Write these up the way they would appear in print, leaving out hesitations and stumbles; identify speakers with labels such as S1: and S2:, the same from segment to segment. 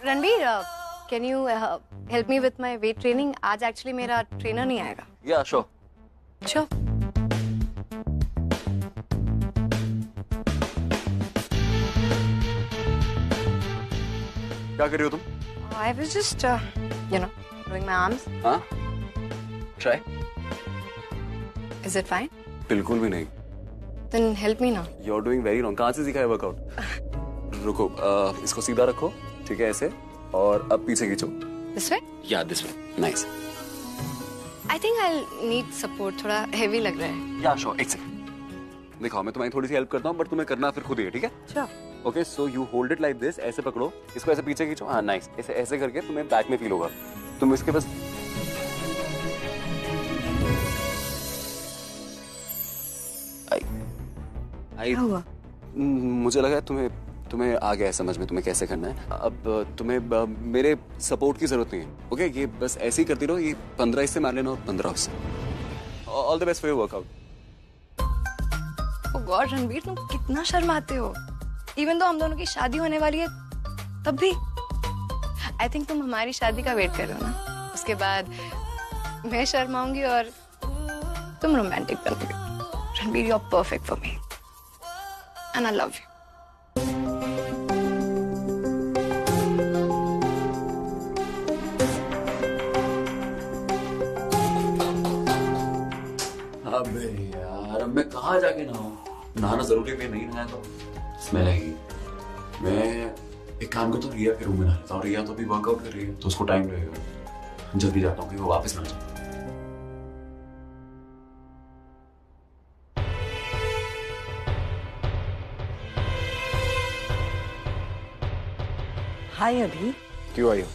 S1: Ranbir, can you help me with my weight training? आज actually मेरा trainer नहीं आएगा।
S2: या श्योर।
S1: श्योर।
S2: क्या कर रही हो तुम?
S1: I was just doing my arms.
S2: हाँ? Try.
S1: Is it fine?
S2: बिल्कुल भी नहीं।
S1: Then help me now.
S2: You're doing very wrong. कहाँ से सीखा है वर्कआउट? रुको, इसको सीधा रखो, ठीक है ऐसे, और अब पीछे खींचो।
S1: This way?
S2: Yeah, this way. Nice.
S1: I think I'll need support. थोड़ा heavy लग रहा है।
S2: Yeah, sure. एक सेकंड। दिखाओ, मैं तुम्हारी थोड़ी सी हेल्प करता हूँ, बट तुम्हें करना फिर खुद ही है, ठीक है?
S1: Sure.
S2: Okay, so you hold it like this, ऐसे पकड़ो, इसको ऐसे पीछे खींचो। हाँ, नाइस। ऐसे ऐसे करके तुम्हें बैक में फील होगा। तुम इसके बस
S1: क्या हुआ?
S2: मुझे लगा तुम्हें आ गया है समझ में तुम्हें कैसे करना है। अब तुम्हें मेरे सपोर्ट की जरूरत नहीं है। ओके, ये बस ऐसे ही करती रहो। ये 15 इससे मार लेना और 15 उससे। All the best for your workout.
S1: Oh God Ranbir, तुम कितना शर्माते हो। इवन तो हम दोनों की शादी होने वाली है तब भी। आई थिंक तुम हमारी शादी का वेट कर रहे हो ना, उसके बाद मैं शर्माऊंगी और तुम रोमांटिक बनोगे। Ranbir, you are perfect for me and I love you.
S2: अबे यार, अब मैं कहाँ जाके नहाऊं? नहाना जरूरी भी नहीं, नहाया तो स्मेल आएगी। मैं एक काम करता हूँ, रिया के रूम में नहा लेता हूँ। रिया तो अभी वर्कआउट कर रही है, तो उसको टाइम लगेगा। जल्दी जाता हूँ कि वो वापस ना जाए।
S3: हाय अभी।
S4: क्यों आई हो?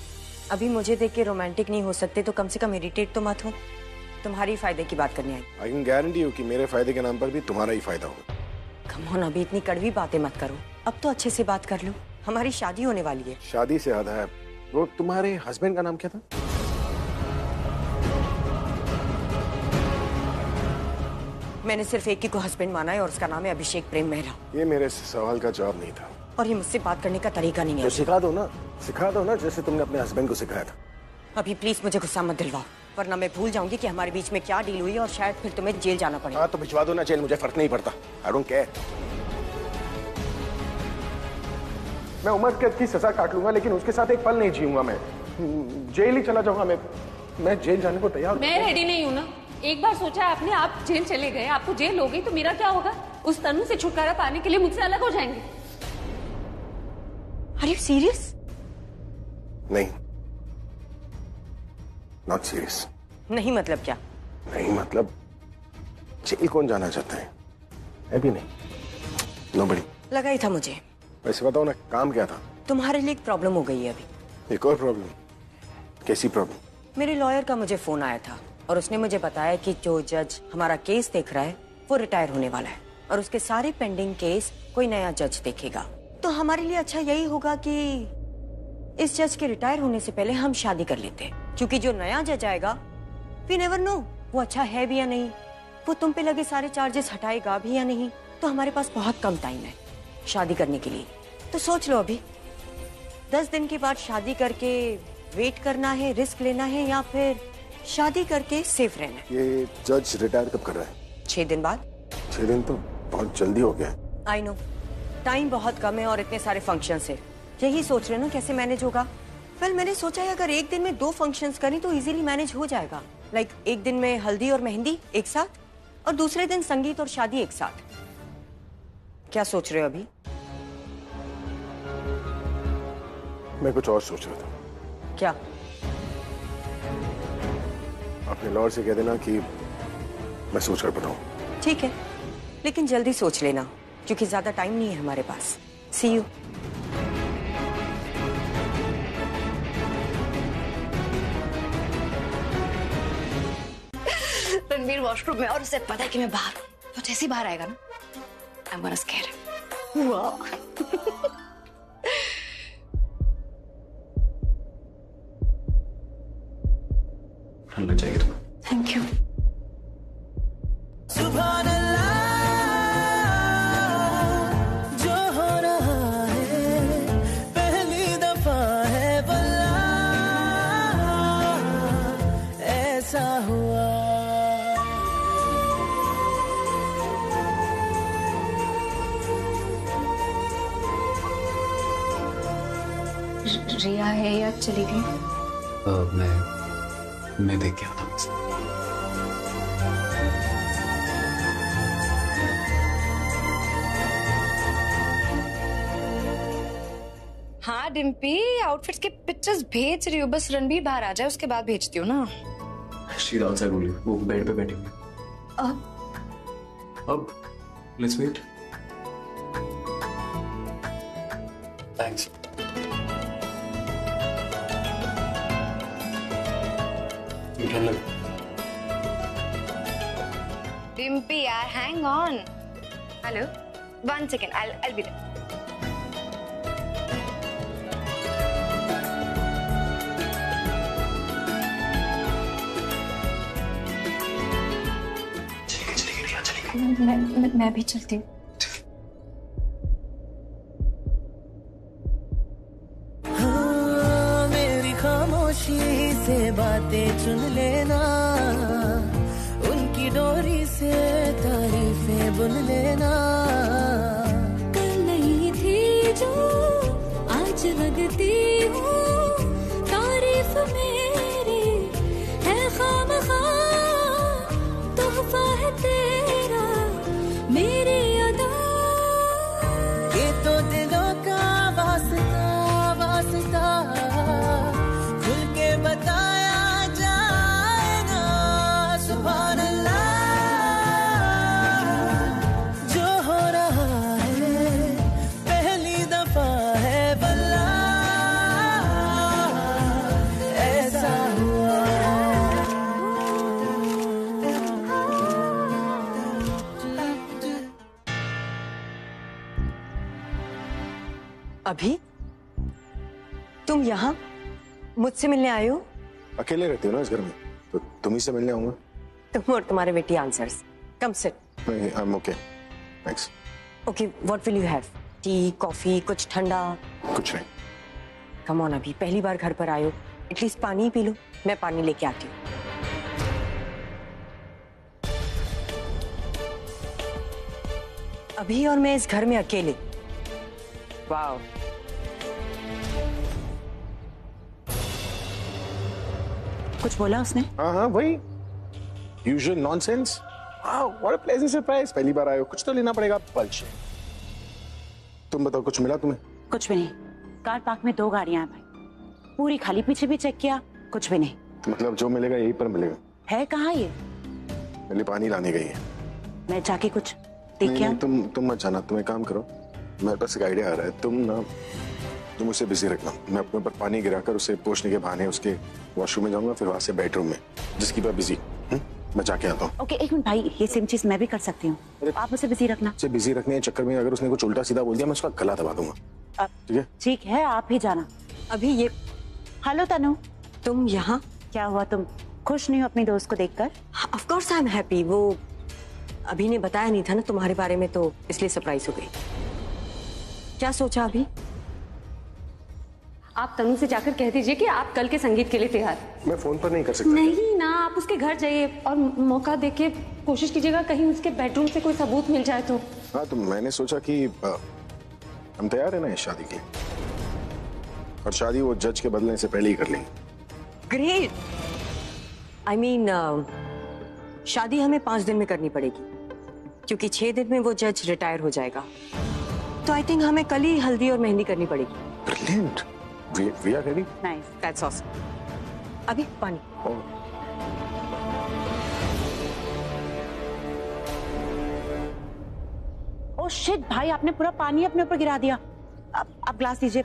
S3: अभी मुझे देख के रोमांटिक नहीं हो सकते तो कम से कम इरिटेट तो मत हो। तुम्हारी फायदे की बात करनी आई।
S4: आई कैन गारंटी यू कि मेरे फायदे के नाम पर भी तुम्हारा ही फायदा होगा।
S3: कम ऑन अभी, इतनी कड़वी बातें मत करो। अब तो अच्छे से बात कर लो, हमारी शादी होने वाली है।
S4: शादी से आधा है। वो तुम्हारे हस्बैंड का नाम क्या था?
S3: मैंने सिर्फ एक ही को हस्बैंड माना है और उसका नाम है अभिषेक प्रेम मेहरा।
S4: ये मेरे सवाल का जवाब नहीं था।
S3: और ये मुझसे बात करने का तरीका नहीं
S4: तो
S3: है।
S4: सिखा दो ना जैसे तुमने अपने हस्बैंड को सिखाया था।
S3: अभी प्लीज मुझे गुस्सा मत दिलवाओ, वरना मैं भूल जाऊंगी कि हमारे बीच में क्या डील हुई और शायद फिर तुम्हें जेल जाना पड़े।
S4: हाँ तो भिजवा दो ना जेल, मुझे फर्क नहीं पड़ता। I don't care. मैं उम्र कैद की सजा काट लूंगा, लेकिन उसके साथ एक पल नहीं जीऊंगा। मैं जेल ही चला जाऊंगा। मैं जेल जाने को तैयार।
S5: मैं रेडी नहीं हूँ ना। एक बार सोचा आपने, आप जेल चले गए, आपको जेल हो गई तो मेरा क्या होगा? उस तनु से छुटकारा पाने के लिए मुझसे अलग हो जाएंगे?
S3: Are you serious?
S4: नहीं, नॉट सीरियस।
S3: नहीं मतलब क्या?
S4: नहीं मतलब जेल कौन जाना चाहता है? मैं भी नहीं। नोबडी।
S3: लगा ही था मुझे।
S4: वैसे बताओ ना, काम क्या था?
S3: तुम्हारे लिए एक प्रॉब्लम हो गई है अभी।
S4: एक और प्रॉब्लम? कैसी प्रॉब्लम?
S3: मेरे लॉयर का मुझे फोन आया था और उसने मुझे बताया कि जो जज हमारा केस देख रहा है वो रिटायर होने वाला है और उसके सारे पेंडिंग केस कोई नया जज देखेगा। तो हमारे लिए अच्छा यही होगा कि इस जज के रिटायर होने से पहले हम शादी कर लेते हैं, क्योंकि जो नया जज आएगा वी नेवर नो वो अच्छा है भी या नहीं, वो तुम पे लगे सारे चार्जेस हटाएगा भी या नहीं। तो हमारे पास बहुत कम टाइम है शादी करने के लिए। तो सोच लो अभी, 10 दिन के बाद शादी करके वेट करना है, रिस्क लेना है, या फिर शादी करके सेफ रहना है।
S4: ये जज रिटायर कब कर रहा है?
S3: 6 दिन बाद।
S4: 6 दिन तो बहुत जल्दी हो गया।
S3: आई नो, टाइम बहुत कम है और इतने सारे फंक्शन है। यही सोच रहे ना कैसे मैनेज होगा। वेल, मैंने सोचा है अगर एक दिन में 2 फंक्शंस करें तो इजीली मैनेज हो जाएगा। लाइक एक दिन में हल्दी और मेहंदी एक साथ और दूसरे दिन संगीत और शादी एक साथ। क्या सोच रहे हो अभी?
S4: मैं कुछ और सोच रहा था।
S3: क्या?
S4: अपने लॉयर से कह देना कि मैं सोच कर बताऊं।
S3: ठीक है, लेकिन जल्दी सोच लेना क्योंकि ज्यादा टाइम नहीं है हमारे पास। सी यू।
S1: रणबीर वॉशरूम में और उसे पता है कि मैं बाहर हूँ, तो जैसे ही बाहर आएगा ना, I am gonna square him. वाह।
S2: ठंड लग जाएगी तुम्हें।
S1: Thank you.
S6: सुभान अल्लाह।
S1: रिया है या चली गई?
S2: मैं देख के आता हूँ उसे।
S1: हाँ डिम्पी, आउटफिट्स के पिक्चर्स भेज रही हूँ, बस रणबीर बाहर आ जाए उसके बाद भेजती हूँ ना।
S2: शी आउटसाइड ओनली, वो बेड पे बैठी हुई है। अब लेट्स वेट। थैंक्स।
S1: डिम्पी यार, hang on. Hello, 1 second, I'll be there. मैं भी चलती हूँ।
S6: हाँ, मेरी खामोशी से बातें चुन लेना, उनकी डोरी से तारीफें बुन लेना।
S7: कल नहीं थी जो आज लगती हूँ, तारीफ मेरी है खामखा, तोहफा है तेरा मेरी अदा।
S6: ये तो दिलों का वास्ता वास्ता, खुल के बताया जाए ना। सुभान अल्लाह, जो हो रहा है पहली दफा है वल्लाह, ऐसा हुआ।
S3: अभी तुम यहाँ मुझसे मिलने आए हो?
S4: अकेले रहती हो ना इस घर में, तो तुम ही से मिलने आऊंगा।
S3: तुम और तुम्हारे बेटी आंसर्स। Come sit.
S4: नहीं, I am okay, thanks.
S3: Okay, what will you have? Tea, coffee, कुछ ठंडा?
S4: कुछ नहीं।
S3: कम ऑन अभी, पहली बार घर पर आए हो, एटलीस्ट पानी ही पी लो। मैं पानी लेके आती हूँ। अभी और मैं इस घर में अकेले। वाओ, कुछ बोला उसने?
S4: हाँ हाँ, वही usual nonsense. Wow, what a pleasant surprise. पहली बार आए हो, कुछ तो लेना पड़ेगा। पल्च। तुम बताओ, कुछ मिला तुम्हें?
S8: कुछ भी नहीं। कार पार्क में 2 गाड़ियां हैं भाई, पूरी खाली। पीछे भी चेक किया, कुछ भी नहीं।
S4: तो मतलब जो मिलेगा यहीं पर मिलेगा?
S8: है कहाँ ये?
S4: मेरे लिए पानी लाने गई है।
S8: मैं जाके कुछ देख
S4: नहीं,
S8: के
S4: नहीं, तुम मत जाना। तुम एक काम करो, मेरे पास एक आइडिया आ रहा है। तुम उसे बिजी रखना। मैं अपने ऊपर पानी गिराकर उसे पोंछने के बहाने उसके वॉशरूम में जाऊंगा, फिर वहां से बेडरूम में, जिसकी बात बिजी। मैं जाके आता हूँ।
S8: ओके, एक मिनट भाई, ये सेम चीज मैं भी कर सकती हूँ। आप उसे बिजी रखना।
S4: उसे बिजी रखने के चक्कर में अगर उसने कुछ उल्टा सीधा बोल दिया, मैं उसका गला दबा दूंगा। ठीक है?
S8: ठीक है, आप ही जाना।
S3: अभी ये
S8: हेलो तनु,
S3: तुम यहाँ?
S8: क्या हुआ, तुम खुश नहीं हो अपनी दोस्त को देखकर?
S3: Of course I am happy. वो अभी ने बताया नहीं था ना तुम्हारे बारे में, तो इसलिए सरप्राइज हो गई। क्या सोचा अभी?
S5: आप तनु से जाकर कह दीजिए कि आप कल के संगीत के लिए तैयार।
S4: मैं फोन पर नहीं कर सकता।
S5: नहीं ना, आप उसके घर जाइए और मौका देके कोशिश कीजिएगा कहीं उसके बेडरूम से कोई सबूत मिल जाए तो।
S4: हाँ, तो मैंने सोचा कि हम तैयार है ना इस शादी के लिए, और शादी वो जज के बदलने से पहले ही कर लेंगे।
S3: ग्रेट। आई मीन शादी हमें 5 दिन में करनी पड़ेगी, क्योंकि 6 दिन में वो जज रिटायर हो जाएगा। तो आई थिंक हमें कल ही हल्दी और मेहंदी करनी पड़ेगी।
S4: Brilliant. We are ready.
S8: Nice,
S3: that's awesome. अभी पानी।
S8: ओह शिट भाई, आपने पूरा पानी अपने ऊपर गिरा दिया। आप ग्लास दीजिए।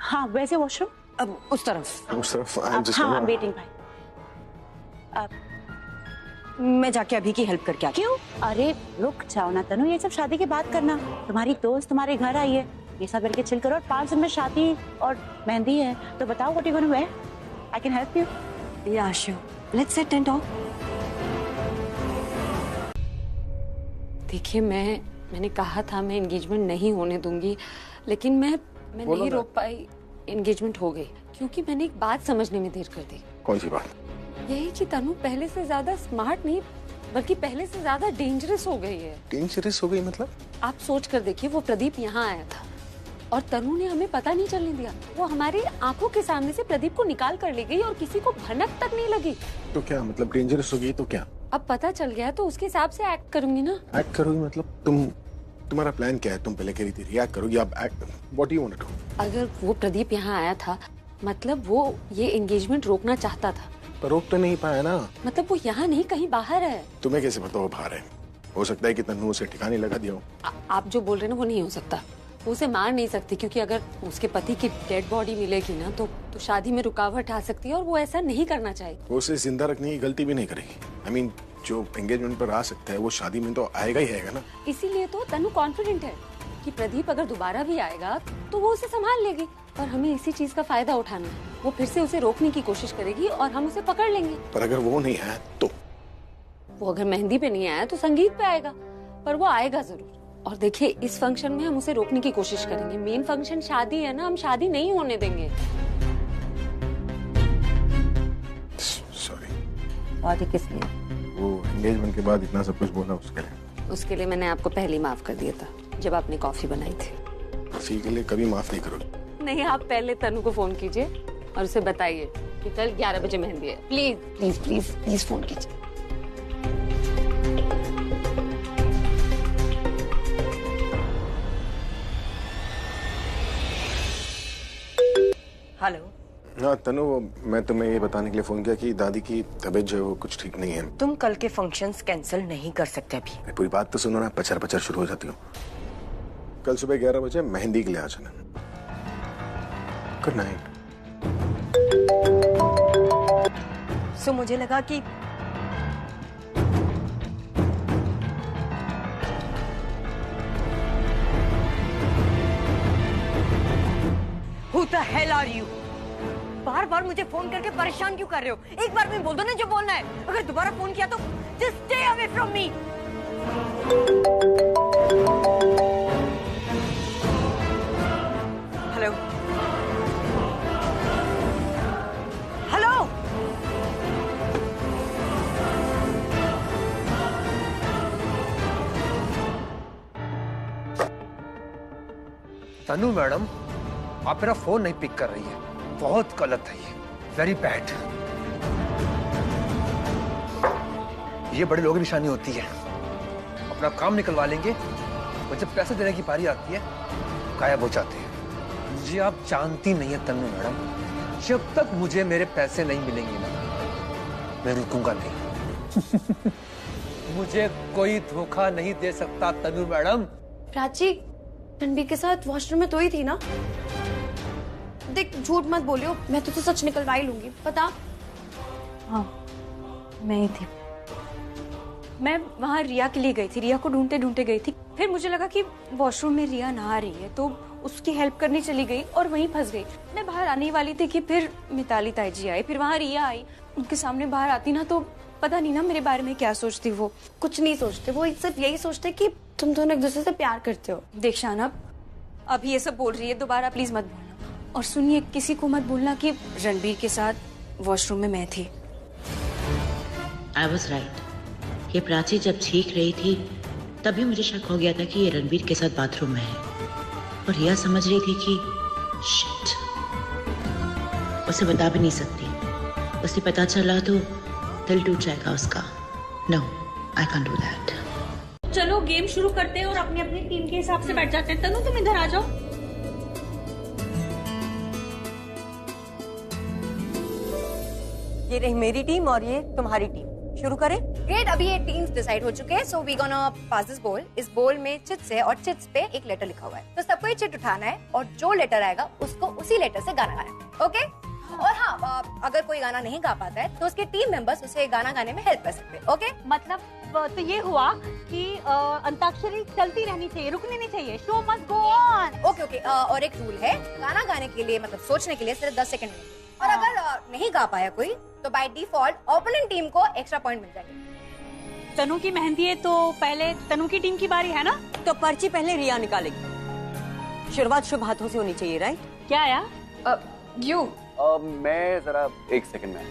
S8: हाँ, वैसे वॉशरूम
S3: अब उस तरफ।
S8: हाँ, I'm waiting भाई।
S3: मैं जाके अभी की हेल्प करके आती
S8: क्यों? अरे रुक जाओ ना तनु, ये सब शादी के बाद करना। तुम्हारी दोस्त तुम्हारे घर आई है, ये सब करके चिल करो। और 5 दिन में शादी और मेहंदी है, तो बताओ what you gonna wear? I can help you.
S3: Yeah sure, let's sit and talk.
S5: देखिए, मैंने कहा था मैं एंगेजमेंट नहीं होने दूंगी, लेकिन मैं नहीं रोक पाई। एंगेजमेंट हो गई क्योंकि मैंने एक बात समझने में देर कर दी।
S4: कौन सी बात?
S5: यही कि तनु पहले से ज्यादा स्मार्ट नहीं, बल्कि पहले से ज्यादा डेंजरस हो गई है।
S4: डेंजरस हो गई मतलब?
S5: आप सोच कर देखिए, वो प्रदीप यहाँ आया था और तनु ने हमें पता नहीं चलने दिया। वो हमारी आंखों के सामने से प्रदीप को निकाल कर ले गई और किसी को भनक तक नहीं लगी।
S4: तो क्या मतलब डेंजरस हो गई तो क्या?
S5: अब पता चल गया तो उसके हिसाब से एक्ट करूंगी ना।
S4: एक्ट करोगी मतलब तुम्हारा प्लान क्या है? तुम पहले कह रही थी रिएक्ट करोगी, अब act. What do you want to do?
S5: अगर वो प्रदीप यहाँ आया था मतलब वो ये एंगेजमेंट रोकना चाहता था।
S4: पर रोक तो नहीं पाया ना।
S5: मतलब वो यहाँ नहीं कहीं बाहर है।
S4: तुम्हें कैसे पता वो बाहर है? हो सकता है कि तन्नू उसे ठिकाने लगा दिया हो।
S5: आप जो बोल रहे हैं ना वो नहीं हो सकता। वो उसे मार नहीं सकती क्योंकि अगर उसके पति की डेड बॉडी मिलेगी ना तो शादी में रुकावट आ सकती है और वो ऐसा नहीं करना चाहिए।
S4: वो उसे जिंदा रखने की गलती भी नहीं करेगी। I mean, जो एंगेजमेंट पर आ सकता है वो शादी में तो आएगा ही आएगा ना।
S5: इसीलिए तो तनु कॉन्फिडेंट है कि प्रदीप अगर दोबारा भी आएगा तो वो उसे संभाल लेगी। पर हमें इसी चीज का फायदा उठाना है। वो फिर से उसे रोकने की कोशिश करेगी और हम उसे पकड़ लेंगे।
S4: पर अगर वो नहीं आया तो?
S5: वो अगर मेहंदी पे नहीं आया तो संगीत पे आएगा, पर वो आएगा जरूर। और देखिए इस फंक्शन में हम उसे रोकने की कोशिश करेंगे। मेन फंक्शन शादी है ना, हम शादी नहीं होने देंगे।
S4: सॉरी।
S3: शादी किस लिए?
S4: वो एंगेजमेंट के बाद इतना सब कुछ बोला उसके लिए।
S5: उसके लिए मैंने आपको पहले ही माफ कर दिया था जब आपने कॉफी बनाई थी।
S4: कॉफी के लिए कभी माफ नहीं करोगे?
S5: नहीं, आप पहले तनु को फोन कीजिए और उसे बताइए कि कल 11 बजे मेहंदी है। Please please please please phone कीजिए।
S3: हेलो।
S4: हाँ तनु, मैं तुम्हें ये बताने के लिए फोन किया कि दादी की तबीयत जो है वो कुछ ठीक नहीं है।
S3: तुम कल के फंक्शंस कैंसिल नहीं कर सकते अभी।
S4: पूरी बात तो सुनो ना, पचर पचर शुरू हो जाती हूँ। कल सुबह 11 बजे मेहंदी के लिए आ जाना। Good night.
S3: सो मुझे लगा कि Who the hell are you? बार बार मुझे फोन करके परेशान क्यों कर रहे हो? एक बार में बोल दो ना जो बोलना है। अगर दोबारा फोन किया तो just stay away from me. Hello hello.
S9: Tanu madam, आप मेरा फोन नहीं पिक कर रही है। बहुत गलत है ये, वेरी बैड। ये बड़े लोगों की निशानी होती है। अपना काम निकलवा लेंगे और जब पैसे देने की बारी आती है गायब हो जाते हैं। मुझे आप जानती नहीं है तनु मैडम, जब तक मुझे मेरे पैसे नहीं मिलेंगे ना मैं रुकूंगा नहीं। मुझे कोई धोखा नहीं दे सकता तनु मैडम।
S1: प्राची रणबीर के साथ वॉशरूम में तो ही थी ना? देख झूठ मत बोलियो, मैं तो सच निकलवा ही लूंगी। पता?
S8: हाँ मैं ही थी।
S5: मैं वहाँ रिया के लिए गई थी, रिया को ढूंढते ढूंढते गई थी। फिर मुझे लगा कि वॉशरूम में रिया नहा रही है तो उसकी हेल्प करने चली गई और वहीं फंस गई। मैं बाहर आने वाली थी कि फिर मिताली ताई जी आई, फिर वहाँ रिया आई। उनके सामने बाहर आती ना तो पता नहीं ना मेरे बारे में क्या सोचती। वो कुछ नहीं सोचते, वो सिर्फ यही सोचते कि तुम दोनों एक दूसरे से प्यार करते हो। देख शाना, अभी ये सब बोल रही है, दोबारा प्लीज मत बोलना। और सुनिए, किसी को मत बोलना कि रणबीर के साथ वॉशरूम में मैं थी।
S10: I was right. ये प्राची जब चीख रही थी तभी मुझे शक हो गया था कि ये रणबीर के साथ बाथरूम में है। और रिया समझ रही थी कि शिट, उसे बता भी नहीं सकती। उसे पता चला तो दिल टूट जाएगा उसका। No, I can do that.
S8: चलो गेम शुरू करते हैं और अपनी अपनी टीम के हिसाब से बैठ जाते हैं। तनु तुम इधर आ जाओ।
S3: ये रही मेरी टीम और ये तुम्हारी टीम। शुरू करें?
S1: ग्रेट, अभी ये टीम्स डिसाइड हो चुके हैं। So we gonna pass this ball. इस बॉल में चिट्स है और चिट्स पे एक लेटर लिखा हुआ है। तो सबको ये चिट उठाना है और जो लेटर आएगा उसको उसी लेटर से गाना गाना है। ओके? और हाँ, अगर कोई गाना नहीं गा पाता है तो उसके टीम मेंबर्स उसे गाना गाने में हेल्प कर सकते हैं। ओके?
S8: मतलब तो ये हुआ कि अंताक्षरी चलती रहनी चाहिए, रुकनी नहीं चाहिए। Show must go on.
S1: Okay okay. और एक रूल है, गाना गाने के लिए मतलब सोचने के लिए सिर्फ 10 सेकंड मिलेंगे। और अगर नहीं गा पाया कोई तो बाय डिफॉल्ट ओपोनेंट टीम को एक्स्ट्रा पॉइंट मिल जाएंगे।
S8: तनु की मेहंदी है तो पहले तनु की टीम की बारी है ना?
S3: तो पर्ची पहले रिया निकालेगी। शुरुआत शुभ हाथों से होनी चाहिए, राइट?
S8: क्या आया?
S1: यू।
S2: मैं जरा 1 सेकंड में।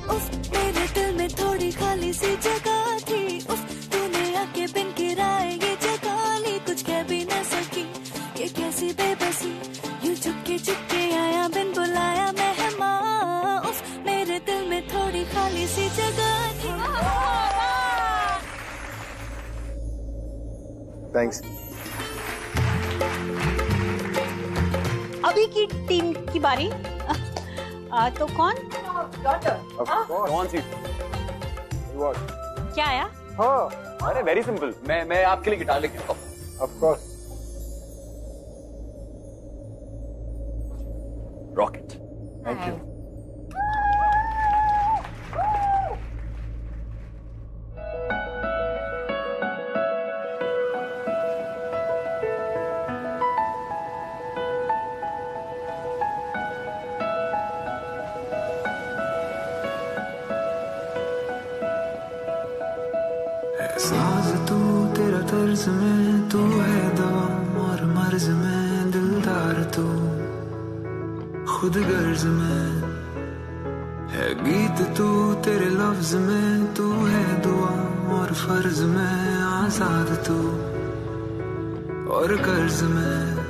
S7: उफ, मेरे दिल में थोड़ी खाली सी जगह थी। उफ, में थोड़ी खाली सी जगह थी।
S4: थैंक्स।
S8: अभी की टीम की बारी। तो कौन?
S2: कौन सी?
S8: क्या आया?
S2: हाँ, अरे वेरी सिंपल, मैं आपके लिए गिटार लेके आता हूँ।
S4: Of course.
S2: Rocket. Thank you.
S11: साज तू तेरा तर्ज में, तू है दवा और मर्ज में, दिलदार तू खुद गर्ज में है गीत, तू तेरे लफ्ज में, तू है दुआ और फर्ज में, आजाद तू और कर्ज में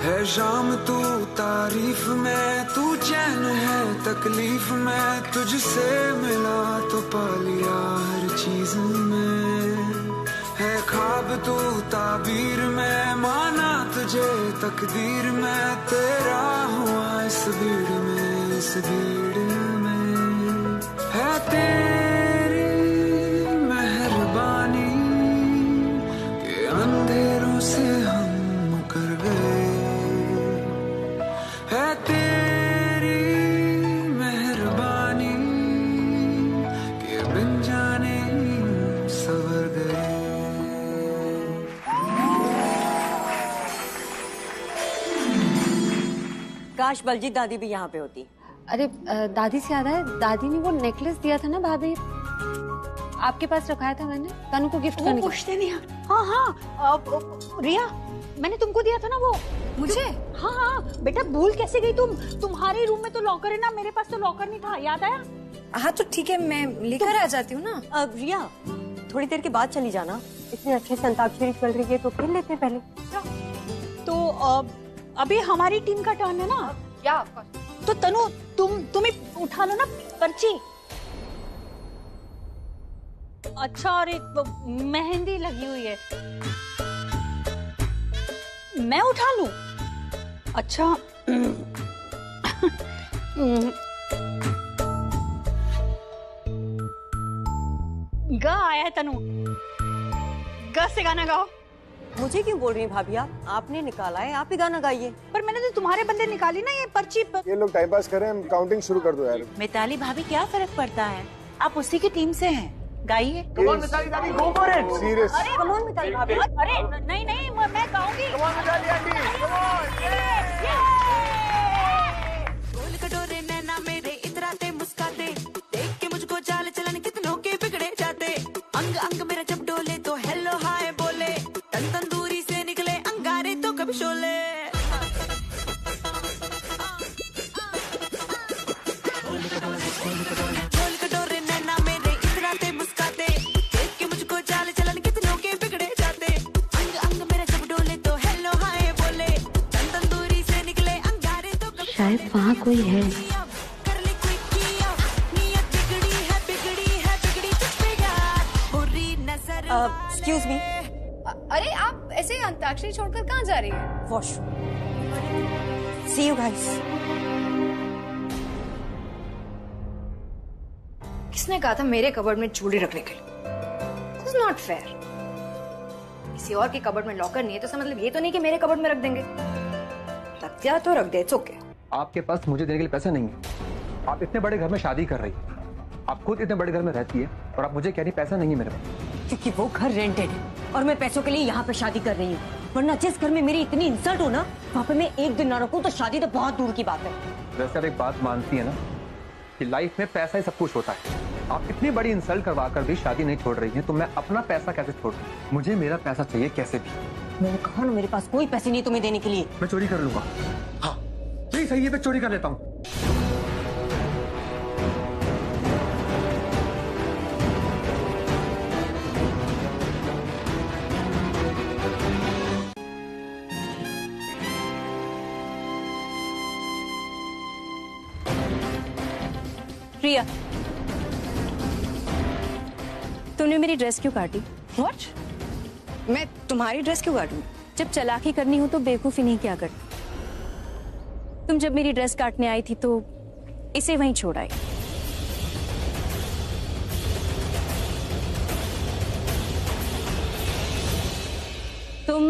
S11: है शाम, तू तारीफ में, तू चैन है तकलीफ में, तुझसे मिला तो पा लिया हर चीज में, है ख्वाब तू ताबीर में, माना तुझे तकदीर में, तेरा हुआ इस भीड़ में, इस भीड़ में है तेरी मेहरबानी के अंधेरों से हम मुकर गए, है तेरी मेहरबानी के बिन जाने सवर गए।
S3: काश बलजीत दादी भी यहाँ पे होती।
S5: अरे दादी से याद है, दादी ने वो नेकलेस दिया था ना भाभी, आपके पास रखाया था मैंने तनु को गिफ्ट करने।
S8: पूछते नहीं। हाँ हाँ रिया, मैंने तुमको दिया था ना वो।
S1: मुझे?
S8: हाँ हाँ बेटा, भूल कैसे गई तुम? तुम्हारे रूम में तो लॉकर है ना, मेरे पास तो लॉकर नहीं था, याद आया?
S1: हाँ तो ठीक है, मैं लेकर आ जाती हूँ ना।
S3: रिया थोड़ी देर के बाद चली जाना, इतनी अच्छी संताक्षरी चल रही है तो खेल लेते हैं पहले।
S8: तो अभी हमारी टीम का टर्न है ना?
S1: या
S8: तो तनु तुम ही उठा लो ना पर्ची। अच्छा, और एक मेहंदी लगी हुई है, मैं उठा लूं? अच्छा ग आया है तनु, ग से गाना गाओ।
S3: मुझे क्यों बोल रही भाभी आप? आपने निकाला है, आप ही गाना गाइए।
S8: पर मैंने तो तुम्हारे बंदे निकाली ना ये पर्ची पर।
S4: ये लोग टाइम पास कर रहे हैं, काउंटिंग शुरू कर दो यार।
S8: मिताली भाभी क्या फर्क पड़ता है, आप उसी की टीम से हैं, गाइए।
S4: कम ऑन मिताली दादी, गो फॉर इट। सीरियस।
S8: अरे कम ऑन मिताली भाभी। अरे नहीं नहीं, मैं गाऊंगी। Come on Mitali aunty, come on.
S7: गोल कटोरे नैना मेरे इतराते मुस्काते, देख के मुझको चाल चलन कितनों के बिगड़े जाते, अंग अंग मेरा जब डोले तो हेलो हाय बोले, तन तंदूरी से निकले अंगारे तो कभी शोले। गोल कटोरे नैना मेरे इतराते मुस्काते, देख के मुझको चाल चलन कितनों के बिगड़े जाते, अंग अंग मेरा जब डोले तो हेलो हाय बोले, तन तंदूरी से निकले अंगारे तो कभी।
S5: शायद वहाँ कोई है।
S3: Excuse me.
S1: अरे आप ऐसे अंताक्षरी छोड़कर कहाँ जा रही है?
S3: वॉशरूम। See you guys.
S1: किसने कहा था मेरे कबर्ड में चूड़ी रखने के लिए? It's not fair. किसी और के कबर्ड में लॉकर नहीं है तो इसका मतलब ये तो नहीं कि मेरे कबर्ड में रख देंगे। रख दिया तो रख दे, इट्स ओके।
S9: आपके पास मुझे देने के लिए पैसे नहीं है। आप इतने बड़े घर में शादी कर रही है, आप खुद इतने बड़े घर में रहती है और आप मुझे कह रही पैसा नहीं है मेरे पास।
S3: क्योंकि वो घर रेंटेड है और मैं पैसों के लिए यहाँ पे शादी कर रही हूँ, वरना जिस घर में मेरी इतनी इंसल्ट हो ना, वहाँ पे मैं एक दिन ना रखूँ तो शादी तो बहुत दूर की बात है।
S9: वैसे आप एक बात मानती है ना कि लाइफ में पैसा ही सब कुछ होता है। आप इतनी बड़ी इंसल्ट करवा कर भी शादी नहीं छोड़ रही हैं, तो मैं अपना पैसा कैसे छोड़ दूं? मुझे मेरा पैसा चाहिए कैसे भी।
S3: मैंने कहा ना मेरे पास कोई पैसे नहीं तुम्हें देने के लिए।
S9: मैं चोरी कर लूंगा। हाँ ठीक है, ये मैं चोरी कर लेता हूँ।
S5: प्रिया, तूने मेरी ड्रेस क्यों काटी?
S1: What? मैं तुम्हारी ड्रेस क्यों काटूं?
S5: जब चालाकी करनी हो तो बेवकूफी नहीं क्या करती। तुम जब मेरी ड्रेस काटने आई थी तो इसे वहीं छोड़ आई। तुम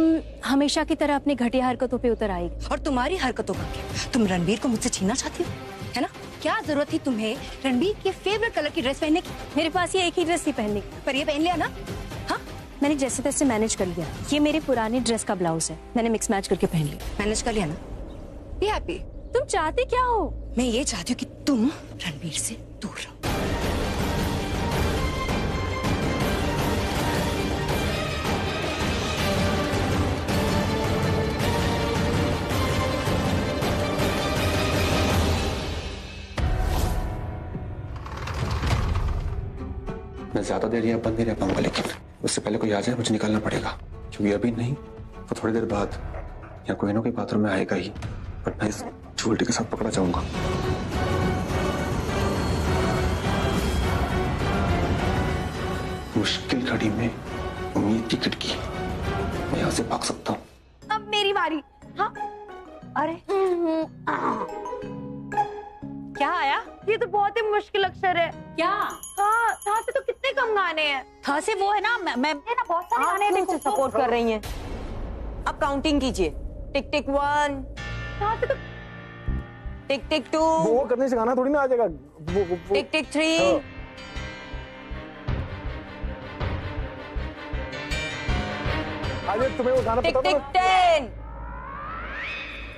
S5: हमेशा की तरह अपनी घटिया हरकतों पे उतर आई।
S1: और तुम्हारी हरकतों का क्या? तुम रणबीर को मुझसे छीनना चाहती हो, है ना? क्या जरूरत थी तुम्हें रणबीर के फेवरेट कलर की ड्रेस पहनने की?
S5: मेरे पास ये एक ही ड्रेस थी पहनने की,
S1: पर ये पहन लिया ना?
S5: हाँ, मैंने जैसे तैसे मैनेज कर लिया। ये मेरे पुरानी ड्रेस का ब्लाउज है, मैंने मिक्स मैच करके पहन लिया।
S1: मैनेज कर लिया ना? Be happy.
S5: तुम चाहते क्या हो?
S1: मैं ये चाहती हूँ कि तुम रणबीर से दूर रहो।
S9: मैं ज्यादा देर यहाँ बंद नहीं रह पाऊंगा, लेकिन उससे पहले कोई आ जाए मुझे निकलना पड़ेगा, क्योंकि अभी नहीं तो थोड़ी देर बाद या कोई ना कोई बाथरूम में आएगा ही, पर मैं इस चूल्टी के साथ पकड़ा जाऊंगा। मुश्किल घड़ी में उम्मीद की खिड़की, मैं यहाँ से भाग सकता हूँ।
S5: अब मेरी बारी। हाँ, अरे क्या आया?
S8: ये तो बहुत ही मुश्किल अक्षर है।
S5: क्या?
S8: हाँ, था से तो कितने कम गाने हैं।
S5: था से वो है ना, मैं
S8: ना बहुत सारे गाने हैं।
S3: मुझे सपोर्ट कर रही हैं। अब काउंटिंग कीजिए। टिक टिक 1,
S8: था से तो
S3: टिक टिक 2,
S4: वो करने से गाना थोड़ी ना आ जाएगा।
S3: टिक टिक 3,
S4: आज तुम्हें वो गाना
S3: टिक
S4: पता
S3: टिक
S4: था?
S3: 10।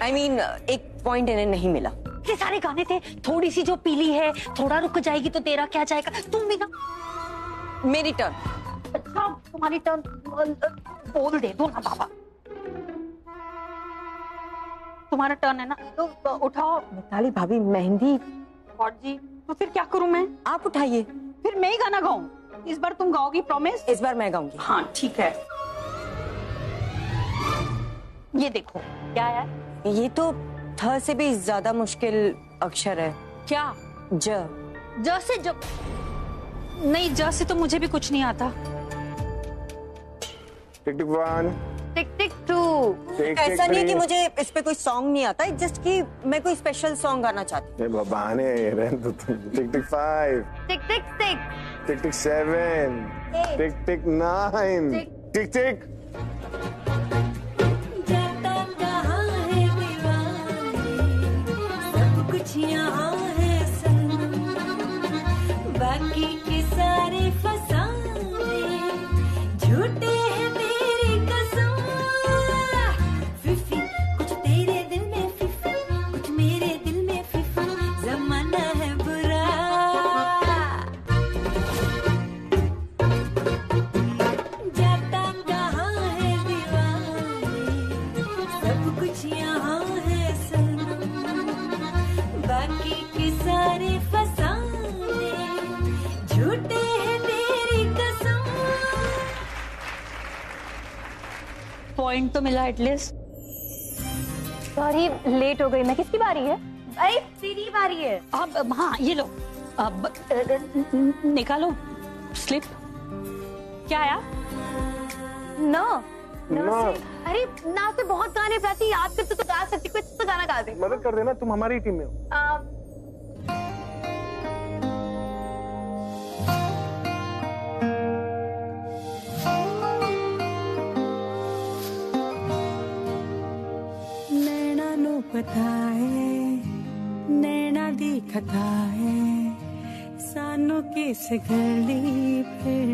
S3: I mean, एक पॉइंट इन्हें नहीं मिला।
S8: ये सारे गाने थे। थोड़ी सी जो पीली है, थोड़ा रुक जाएगी तो तेरा क्या जाएगा। तुम भी ना।
S3: मेरी टर्न।
S8: अच्छा, तुम्हारी टर्न। बोल दे दो ना बाबा। तुम्हारा टर्न है ना, तो उठाओ।
S3: मिताली भाभी, मेहंदी।
S8: गॉड जी, तो फिर क्या करूं मैं?
S3: आप उठाइए।
S8: फिर मैं ही गाना गाऊं? इस बार तुम गाओगी, प्रॉमिस?
S3: इस बार मैं गाऊंगी।
S8: हाँ ठीक है। ये देखो क्या है।
S3: ये तो थ से भी ज्यादा मुश्किल अक्षर है।
S8: क्या?
S3: ज।
S8: ज से ज? नहीं, ज से तो मुझे भी कुछ नहीं आता।
S4: टिक टिक 1,
S3: टिक टिक 2। ऐसा नहीं है कि मुझे इस पे कोई सॉन्ग नहीं आता, जस्ट कि मैं कोई स्पेशल सॉन्ग गाना चाहती हूँ।
S4: बहाने रहने दो तुम। टिक टिक 5,
S3: टिक टिक 6,
S4: टिक टिक 7, टिक टिक 9, टिक टिक।
S7: बाकी के सारे फसाने झूठे हैं तेरी कसम। फिफी कुछ तेरे दिल में, फिफी कुछ मेरे दिल में, फिफी जमाना है बुरा। जाता कहाँ है दीवाने, सब कुछ यहाँ है सनम। बाकी के सारे फसाने झूठे हैं तेरी कसम।
S8: पॉइंट तो मिला एटलीस्ट।
S5: सॉरी, लेट हो गई मैं। किसकी बारी है?
S8: अरे तेरी बारी है। अब हाँ, ये लो। अब निकालो स्लिप। क्या आया?
S5: ना
S4: ना,
S1: अरे ना से बहुत गाने प्राची याद करते तो गा सकती, कुछ तो गाना गा दे।
S4: मदद कर देना, तुम हमारी टीम में हो।
S7: नैना नु पता है, नैना दिखता है, सानों किस गली फिर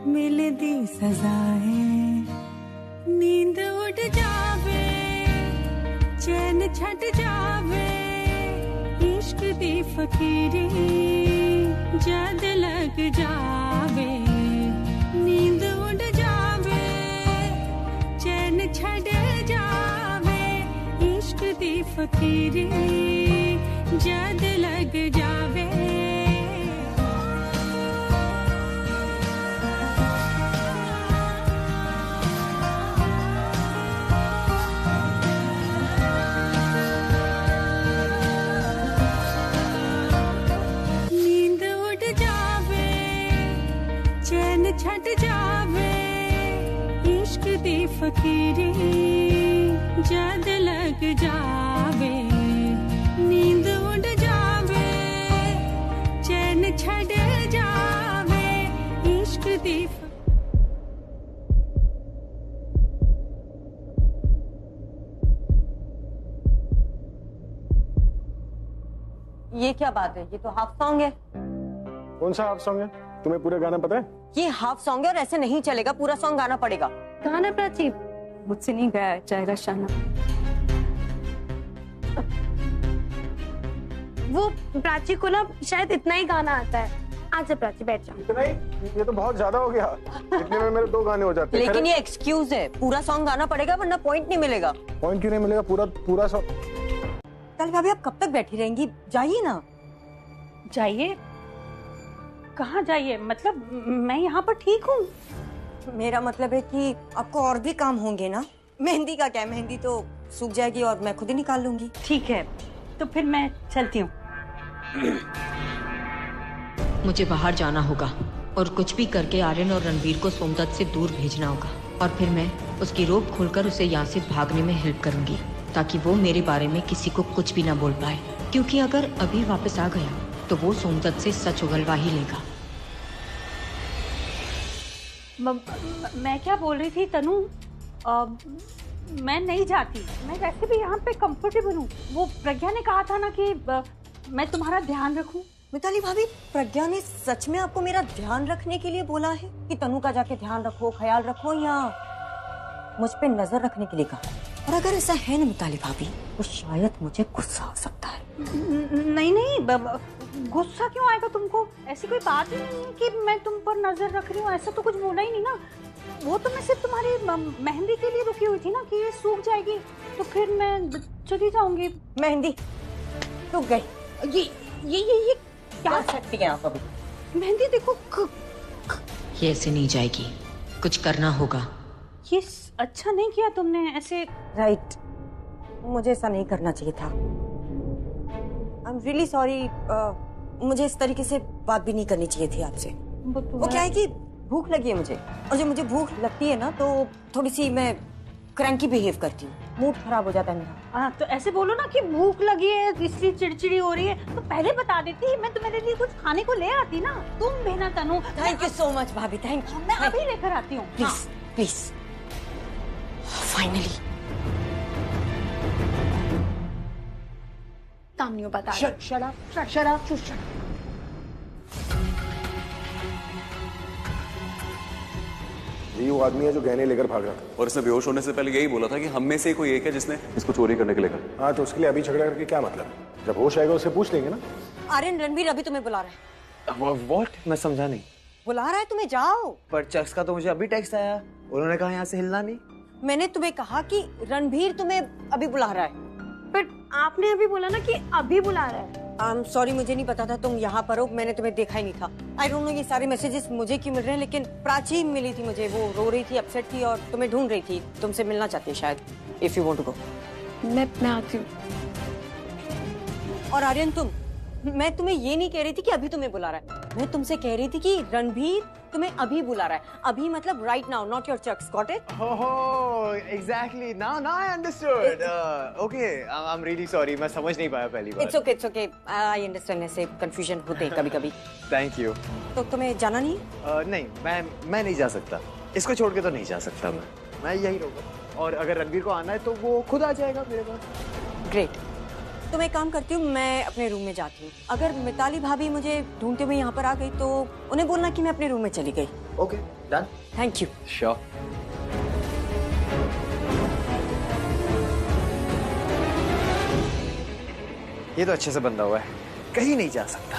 S7: मिलदी सजा है। नींद उड़ जावे, चैन छट जावे, इश्क दी फकीरी जद लग जावे। नींद उड़ जावे, चैन छट जावे, इश्क दी फकीरी जद लग जावे। नींद
S12: चैन छट जावे इश्क दी फकीरी जद लग जावे नींद उड़ जावे चैन छट जावे इश्क दी
S3: ये क्या बात है? ये तो हाफ सॉन्ग है।
S4: कौन सा हाफ सॉन्ग है? तुम्हें पूरा गाना पता है?
S3: ये हाफ सॉन्ग है और ऐसे नहीं चलेगा, पूरा सॉन्ग गाना पड़ेगा।
S5: गाना प्राची मुझसे नहीं गाया जाएगा शाना।
S13: वो प्राची को ना शायद इतना ही गाना आता है। आजा प्राची बैठ जाओ।
S4: इतना ही? ये तो बहुत ज्यादा हो गया। इतने में मेरे 2 गाने हो जाते हैं।
S3: लेकिन ये एक्सक्यूज है, पूरा सॉन्ग गाना पड़ेगा वरना पॉइंट नहीं मिलेगा।
S4: पॉइंट क्यों नहीं मिलेगा? पूरा सॉन्ग।
S3: कल भाभी आप कब तक बैठी रहेंगी? जाइए ना।
S5: जाइए? कहाँ जाइए? मतलब मैं यहाँ पर ठीक हूँ।
S3: मेरा मतलब है कि आपको और भी काम होंगे ना। मेहंदी का क्या है, मेहंदी तो सूख जाएगी और मैं खुद ही निकाल लूंगी।
S5: ठीक है तो फिर मैं चलती हूँ।
S10: मुझे बाहर जाना होगा और कुछ भी करके आर्यन और रणवीर को सोमदत्त से दूर भेजना होगा और फिर मैं उसकी रोक खोलकर उसे यहाँ से भागने में हेल्प करूंगी ताकि वो मेरे बारे में किसी को कुछ भी ना बोल पाए, क्योंकि अगर अभी वापस आ गया तो वो सोमदत्त से सच उगलवा ही लेगा।
S5: मैं क्या बोल रही थी तनु, मैं नहीं जाती। मैं वैसे भी यहाँ पे कंफर्टेबल हूँ। वो प्रज्ञा ने कहा था ना कि मैं तुम्हारा ध्यान रखूं।
S3: मिताली भाभी, प्रज्ञा ने सच में आपको मेरा ध्यान रखने के लिए बोला है कि तनु का जाके ध्यान रखो, ख्याल रखो, या मुझ पे नजर रखने के लिए कहा? और अगर ऐसा है ना मिताली भाभी, तो शायद मुझे गुस्सा हो सकता है।
S5: नहीं नहीं, गुस्सा क्यों आएगा तुमको? ऐसी कोई बात ही नहीं है कि मैं तुम पर नजर रख रही हूँ। ऐसा तो कुछ बोला ही नहीं ना। वो तो मैं सिर्फ तुम्हारी मेहंदी के लिए रुकी हुई थी ना कि ये सूख जाएगी तो फिर मैं चली जाऊंगी।
S3: मेहंदी रुक गई। ये क्या सकती है आप अभी?
S5: मेहंदी देखो।
S10: ये ऐसे नहीं जाएगी, कुछ करना होगा।
S5: ये अच्छा नहीं किया तुमने ऐसे।
S3: राइट, मुझे ऐसा नहीं करना चाहिए था। आई एम रियली सॉरी। मुझे इस तरीके से बात भी नहीं करनी चाहिए थी आपसे। वो क्या है कि भूख लगी है मुझे, और जब मुझे भूख लगती है ना तो थोड़ी सी मैं क्रैंकी बिहेव करती हूँ, मूड खराब हो जाता है मेरा।
S5: तो ऐसे बोलो ना कि भूख लगी है इसलिए चिड़चिड़ी हो रही है, तो पहले बता देती, मैं तुम्हारे लिए कुछ खाने को ले आती ना। तुम भी ना तनु।
S3: थैंक यू सो मच भाभी, थैंक यू।
S5: मैं अभी लेकर आती हूँ।
S3: Please please. फाइनली
S13: काम नहीं हो पाता।
S3: Shut up.
S4: ये वो आदमी है जो गहने लेकर भाग रहा था,
S2: और इसने बेहोश होने से पहले यही बोला था कि हम में से कोई एक है जिसने इसको चोरी करने के लिए कहा।
S4: हाँ, तो उसके लिए अभी झगड़ा करके क्या मतलब? जब होश आएगा उससे पूछ लेंगे ना।
S3: आर्यन, रणवीर अभी तुम्हें बुला रहा है।
S14: व्हाट? मैं समझा नहीं।
S3: बुला रहा है तुम्हें, जाओ।
S14: पर चक्स का तो मुझे अभी टेक्स्ट आया, उन्होंने कहा यहाँ से हिलना नहीं।
S3: मैंने तुम्हें कहा कि रणवीर तुम्हें अभी बुला रहा है।
S13: पर आपने अभी बोला ना कि अभी बुला रहा है।
S3: सॉरी, मुझे नहीं पता था तुम यहाँ पर हो, मैंने तुम्हें देखा ही नहीं था। आई डोंट नो ये सारे मैसेजेस मुझे क्यों मिल रहे हैं, लेकिन प्राची मिली थी मुझे। वो रो रही थी, अपसेट थी और तुम्हें ढूंढ रही थी, तुमसे मिलना चाहती है शायद। If you want to go.
S13: मैं आती हूँ।
S3: और आर्यन, मैं तुम्हें ये नहीं कह रही थी कि अभी तुम्हें बुला रहा है, मैं तुमसे कह रही थी कि रणवीर तुम्हें अभी बुला रहा है। अभी मतलब right now, not your chucks. Got it?
S14: Oh, exactly. Now I understood. Okay, I am really sorry, मैं समझ नहीं पाया पहली बार।
S3: It's okay. आई अंडरस्टैंड, ऐसे कंफ्यूजन होते हैं कभी-कभी।
S14: Thank you.
S3: तो तुम्हें जाना नहीं?
S14: नहीं, मैं नहीं जा सकता। इसको छोड़ के तो नहीं जा सकता मैं यही रहूंगा। और अगर रणवीर को आना है तो वो खुद आ जाएगा मेरे पास।
S3: ग्रेट। तो मैं काम करती हूँ, मैं अपने रूम में जाती हूँ। अगर मिताली भाभी मुझे ढूंढते हुए यहाँ पर आ गई तो उन्हें बोलना कि मैं अपने रूम में चली गई।
S14: Okay, done.
S3: Thank you.
S14: Sure. ये तो अच्छे से बंधा हुआ है, कहीं नहीं जा सकता।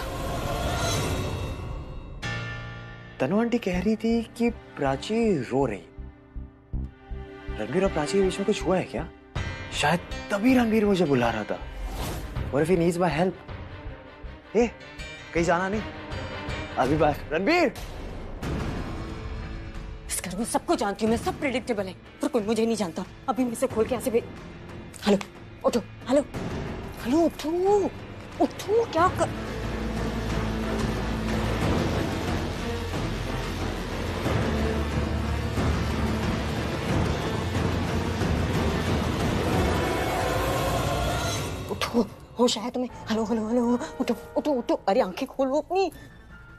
S14: तनु आंटी कह रही थी कि प्राची रो रही। रणवीर और प्राची के बीच में कुछ हुआ है क्या? शायद तभी रणवीर मुझे बुला रहा था। What if he needs my help? कहीं जाना नहीं अभी बार। रणवीर!
S3: इस घर में सबको जानती हूँ मैं, सब प्रेडिक्टेबल है, पर कोई मुझे नहीं जानता। अभी मैं इसे खोल के ऐसे भी। हेलो, उठो। हेलो, उठो। क्या कर? होश आया तुम्हें? हेलो हेलो हेलो, उठो उठो उठो, अरे आंखें खोलो अपनी।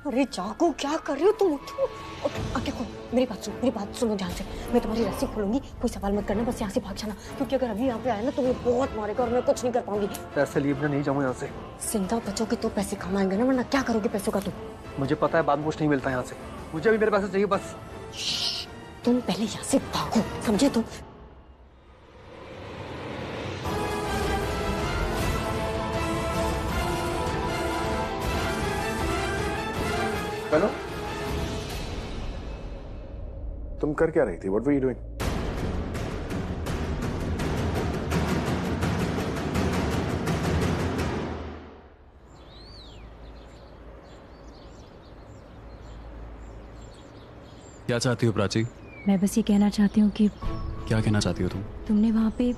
S3: अरे जागो, क्या कर रहे हो तुम? उठो उठो, आंखें खोलो, मेरी बात सुनो ध्यान से। मैं तुम्हारी रस्सी खोलूंगी, कोई सवाल मत करना, बस यहाँ से भाग जाना, क्योंकि अगर अभी यहाँ पे आया ना तो मैं बहुत मारेगा और मैं कुछ नहीं कर पाऊंगी।
S9: पैसे लिए बिना नहीं जाऊँ यहाँ से।
S3: जिंदा बचोगे तो पैसे कमाएंगे ना, वरना क्या करोगे पैसों का तुम?
S9: मुझे पता है बाद कुछ नहीं मिलता यहाँ से, मुझे अभी मेरे पैसे चाहिए बस।
S3: तुम पहले यहाँ से भागो, समझे तुम?
S4: हेलो, तुम कर क्या रही थी? What were you doing?
S2: क्या चाहती हो प्राची?
S5: मैं बस ये कहना चाहती हूँ कि
S2: क्या कहना चाहती हो तुम?
S5: तुमने वहाँ पे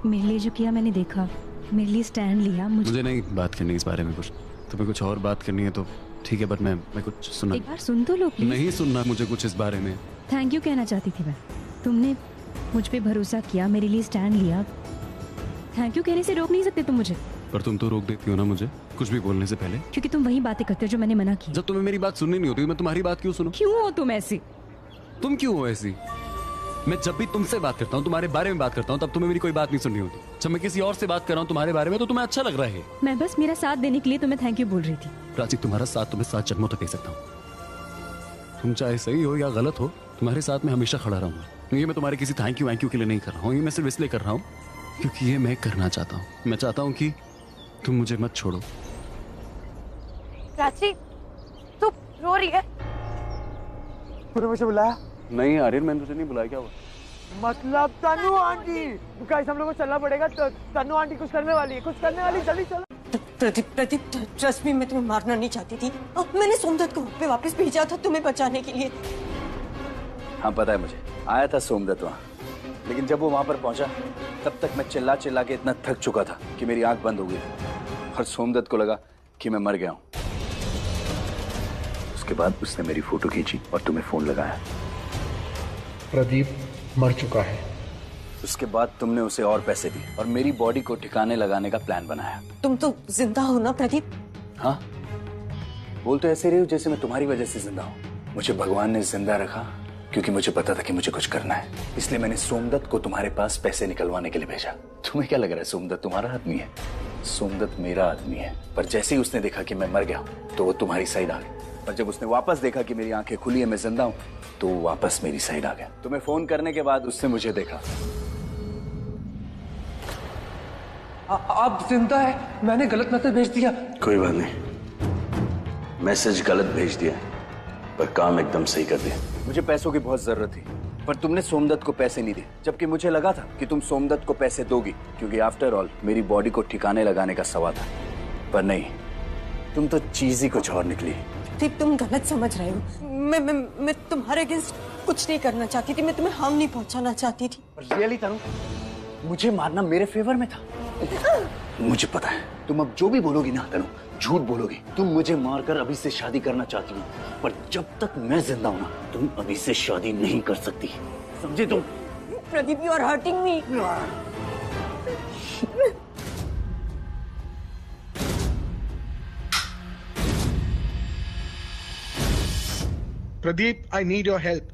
S5: मेरे लिए जो किया मैंने देखा, मेरे लिए स्टैंड लिया।
S2: मुझे नहीं बात करनी इस बारे में कुछ। तुम्हें कुछ और बात करनी है तो ठीक है, बट मैं कुछ सुनना।
S5: एक बार सुन तो लो प्लीज।
S2: नहीं सुनना मुझे कुछ इस बारे में।
S5: थैंक यू कहना चाहती थी मैं। तुमने मुझ पे भरोसा किया, मेरे लिए स्टैंड लिया। थैंक यू कहने से रोक नहीं सकते तुम मुझे।
S2: पर तुम तो रोक देती हो ना मुझे कुछ भी बोलने से पहले।
S5: क्योंकि तुम वही बातें करते हो जो मैंने मना की।
S2: जब तुम्हें मेरी बात सुननी नहीं होती मैं तुम्हारी बात क्यों सुनूं?
S5: क्यों हो तुम ऐसी?
S2: तुम क्यों हो ऐसी? मैं जब भी तुमसे बात करता हूँ, तुम्हारे बारे में बात करता हूँ, तब तुम्हें मेरी कोई बात नहीं सुननी होती। जब मैं किसी और से बात कर रहा हूँ तुम्हारे बारे में तो तुम्हें अच्छा लग रहा है।
S5: मैं बस मेरा साथ देने के लिए तुम्हें थैंक यू बोल रही थी।
S2: प्राची, तुम्हारा साथ तुम्हें 7 जन्मों तक दे सकता हूँ। तुम चाहे सही हो या गलत हो, तुम्हारे साथ मैं हमेशा खड़ा रहूंगा। ये मैं तुम्हारे किसी थैंक यू के लिए नहीं कर रहा हूँ, ये मैं सिर्फ इसलिए कर रहा हूँ क्योंकि ये मैं करना चाहता हूँ। मैं चाहता हूँ कि तुम मुझे मत छोड़ो।
S13: प्राची, तू रो रही है?
S14: तूने मुझे बुलाया?
S2: नहीं आर्यन, मैंने तुझे नहीं बुलाया। क्या हुआ?
S14: मतलब तनु आंटी, गाइस हम लोग को चलना पड़ेगा। तनु आंटी कुछ करने वाली है, जल्दी चलो।
S3: प्रदीप ट्रस्ट मी, मैं तुम्हें मारना नहीं चाहती थी। मैंने सोमदत्त को पे वापस भेजा था तुम्हें बचाने के लिए।
S15: हाँ पता है मुझे, आया था सोमदत्त वहाँ, लेकिन जब वो वहाँ पर पहुंचा तब तक मैं चिल्ला चिल्ला के इतना थक चुका था कि मेरी आंख बंद हो गई थी और सोमदत्त को लगा कि मैं मर गया हूँ। उसके बाद उसने मेरी फोटो खींची और तुम्हें फोन लगाया।
S9: प्रदीप मर चुका है।
S15: उसके बाद तुमने उसे और पैसे दिए और मेरी बॉडी को ठिकाने लगाने का प्लान बनाया।
S3: तुम तो जिंदा हो ना प्रदीप?
S15: हाँ, बोल तो ऐसे रही हो जैसे मैं तुम्हारी वजह से जिंदा हूँ। मुझे भगवान ने जिंदा रखा क्योंकि मुझे पता था कि मुझे कुछ करना है, इसलिए मैंने सोमदत्त को तुम्हारे पास पैसे निकलवाने के लिए भेजा। तुम्हें क्या लग रहा है सोमदत्त तुम्हारा आदमी है? सोमदत्त मेरा आदमी है। पर जैसे ही उसने देखा कि मैं मर गया तो वो तुम्हारी साइड आ गया, और जब उसने वापस देखा कि मेरी आंखें खुली है, मैं जिंदा हूँ, तो वो वापस मेरी साइड आ गया। तुम्हें फोन करने के बाद उसने मुझे देखा।
S9: आप जिंदा है? मैंने गलत मैसेज भेज दिया।
S15: कोई बात नहीं, मैसेज गलत भेज दिया पर काम एकदम सही कर दिया। मुझे पैसों की बहुत जरूरत थी पर तुमने सोमदत्त को पैसे नहीं दिए, जबकि मुझे लगा था कि तुम सोमदत्त को पैसे दोगी क्योंकि आफ्टर ऑल मेरी बॉडी को ठिकाने लगाने का सवाल था। पर नहीं, तुम तो चीज ही कुछ और निकली।
S3: ठीक, तुम गलत समझ रहे हो। मैं तुम्हारे अगेंस्ट कुछ नहीं करना चाहती थी, मैं तुम्हें हार्म नहीं पहुंचाना चाहती थी।
S15: रियली तनु, मुझे मारना मेरे फेवर में था। मुझे पता है तुम अब जो भी बोलोगी ना तनु, झूठ बोलोगी। तुम मुझे मारकर अभी से शादी करना चाहती हो, पर जब तक मैं जिंदा हूं ना तुम अभी से शादी नहीं कर सकती, समझे तुम?
S3: Pradeep, you are hurting me.
S16: Pradeep, I need your help.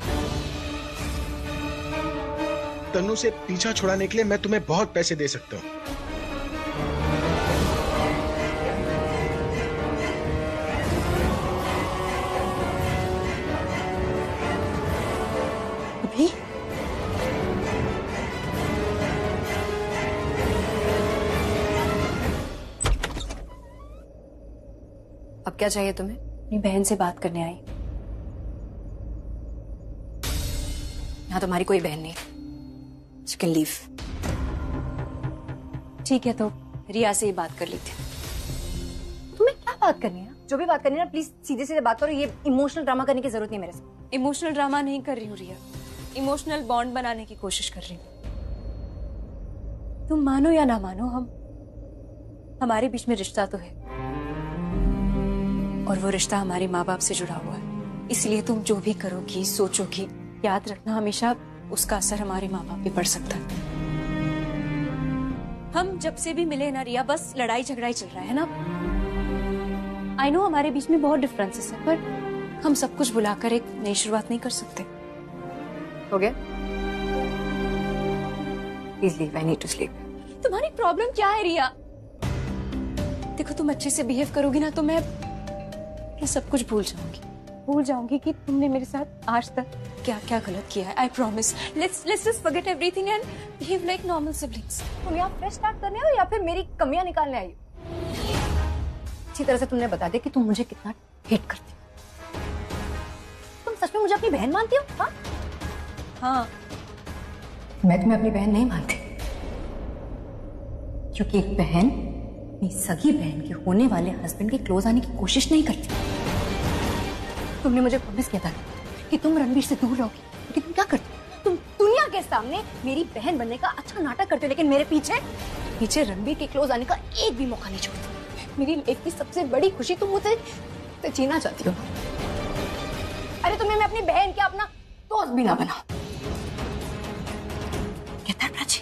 S16: Tanu से पीछा छुड़ाने के लिए मैं तुम्हें बहुत पैसे दे सकता हूँ।
S3: अभी?
S1: अब क्या चाहिए तुम्हें?
S5: अपनी बहन से बात करने आई।
S1: यहाँ तुम्हारी कोई बहन नहीं है। You can leave.
S5: ठीक है, तो रिया से ही बात कर लेती हूँ।
S1: तुम्हें क्या बात करनी है? जो भी बात करनी है ना, प्लीज सीधे सीधे बात करो। ये इमोशनल ड्रामा करने की जरूरत नहीं मेरे से।
S5: इमोशनल ड्रामा नहीं कर रही हूँ रिया, इमोशनल बॉन्ड बनाने की कोशिश कर रही हूँ। तुम मानो या ना मानो, हमारे बीच में रिश्ता तो है और वो रिश्ता हमारे माँ बाप से जुड़ा हुआ है। इसलिए तुम जो भी करोगी, सोचोगी, याद रखना हमेशा उसका असर हमारे माँ बाप पे पड़ सकता है। हम जब से भी मिले ना रिया, बस लड़ाई झगड़ा ही चल रहा है ना। आई नो हमारे बीच में बहुत डिफरेंसेस है, पर हम सब कुछ भुलाकर एक नई शुरुआत नहीं कर सकते।
S1: हो गया? Please leave, I need to sleep.
S5: तुम्हारी प्रॉब्लम क्या है रिया? देखो तुम अच्छे से बिहेव करोगी ना तो मैं सब कुछ भूल जाऊंगी कि तुमने मेरे साथ आज तक क्या क्या गलत किया है। I promise. Let's just forget everything and behave like normal siblings.
S1: तुम यहाँ फ्रेश स्टार्ट करने हो या फिर मेरी कमियां निकालने आई हो? अच्छी तरह से तुमने बता दिया कि तुम मुझे कितना हेट करती हो। तुम सच में मुझे अपनी बहन मानती हो? हाँ
S5: हाँ,
S1: मैं तुम्हें अपनी बहन नहीं मानती, क्योंकि एक बहन अपनी सगी बहन के होने वाले हस्बैंड के क्लोज आने की कोशिश नहीं करती। तुमने मुझे प्रॉमिस किया था कि तुम रणवीर से दूर रहोगी, लेकिन तुम क्या करती हो? तुम दुनिया के सामने मेरी बहन बनने का अच्छा नाटक करते हो, लेकिन मेरे पीछे रणवीर के क्लोज आने का एक भी मौका नहीं छोड़ती। मेरी लाइफ की सबसे बड़ी खुशी तुम मुझसे छीनना चाहती हो। अरे तुम्हें मैं अपनी बहन क्या अपना दोस्त भी ना बना। कहता है प्राची,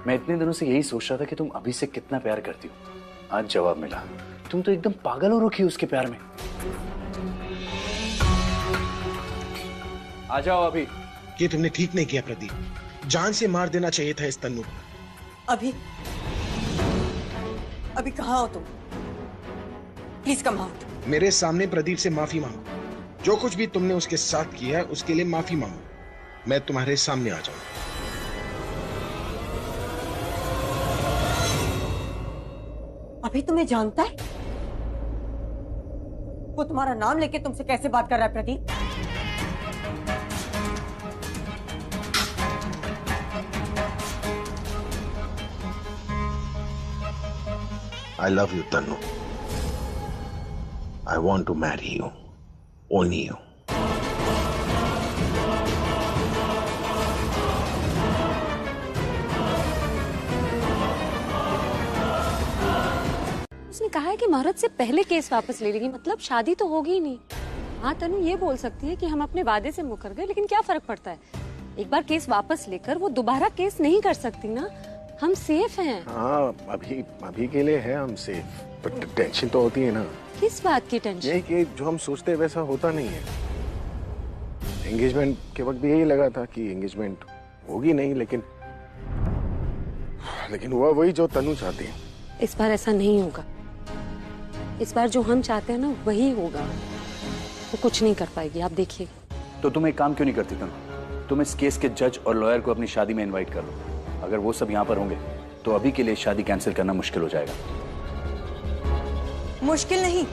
S15: मैं इतने दिनों से यही सोच रहा था कि तुम अभी से कितना प्यार करती हो। आज जवाब मिला। तुम तो एकदम पागल हो रखी हो उसके प्यार में। आ जाओ अभी।
S16: ये तुमने ठीक नहीं किया प्रदीप, जान से मार देना चाहिए था इस तन्नू को।
S3: अभी कहाँ हो तुम? Please come out.
S16: मेरे सामने प्रदीप से माफी मांगो। जो कुछ भी तुमने उसके साथ किया है उसके लिए माफी मांगो। मैं तुम्हारे सामने आ जाऊंगा।
S3: अभी तुम्हें जानता है वो तुम्हारा नाम लेके तुमसे कैसे बात कर रहा है Pradeep?
S4: I love you, Tanu. I want to marry you. Only you.
S5: उसने कहा है कि महारत से पहले केस वापस ले लेगी, मतलब शादी तो होगी ही नहीं। हाँ तनु ये बोल सकती है कि हम अपने वादे से मुकर गए, लेकिन क्या फर्क पड़ता है? एक बार केस वापस लेकर वो दोबारा केस नहीं कर सकती ना। हम सेफ हैं।
S4: हाँ अभी के लिए है हम सेफ, पर टेंशन तो होती है ना।
S5: किस बात की टेंशन?
S4: यही कि जो हम सोचते हैं वैसा होता नहीं है। एंगेजमेंट के वक्त भी यही लगा था कि एंगेजमेंट होगी नहीं, लेकिन हुआ वही जो तनु चाहती है।
S5: इस बार ऐसा नहीं होगा। इस बार जो हम चाहते हैं ना वही होगा। वो कुछ नहीं कर पाएगी, आप देखिए।
S15: तो तुम एक काम क्यों नहीं करती तनु? तुम इस केस के जज और लॉयर को अपनी शादी में इनवाइट कर लो। अगर वो सब यहाँ पर होंगे तो अभी के लिए शादी कैंसिल करना मुश्किल हो जाएगा।
S3: मुश्किल नहीं,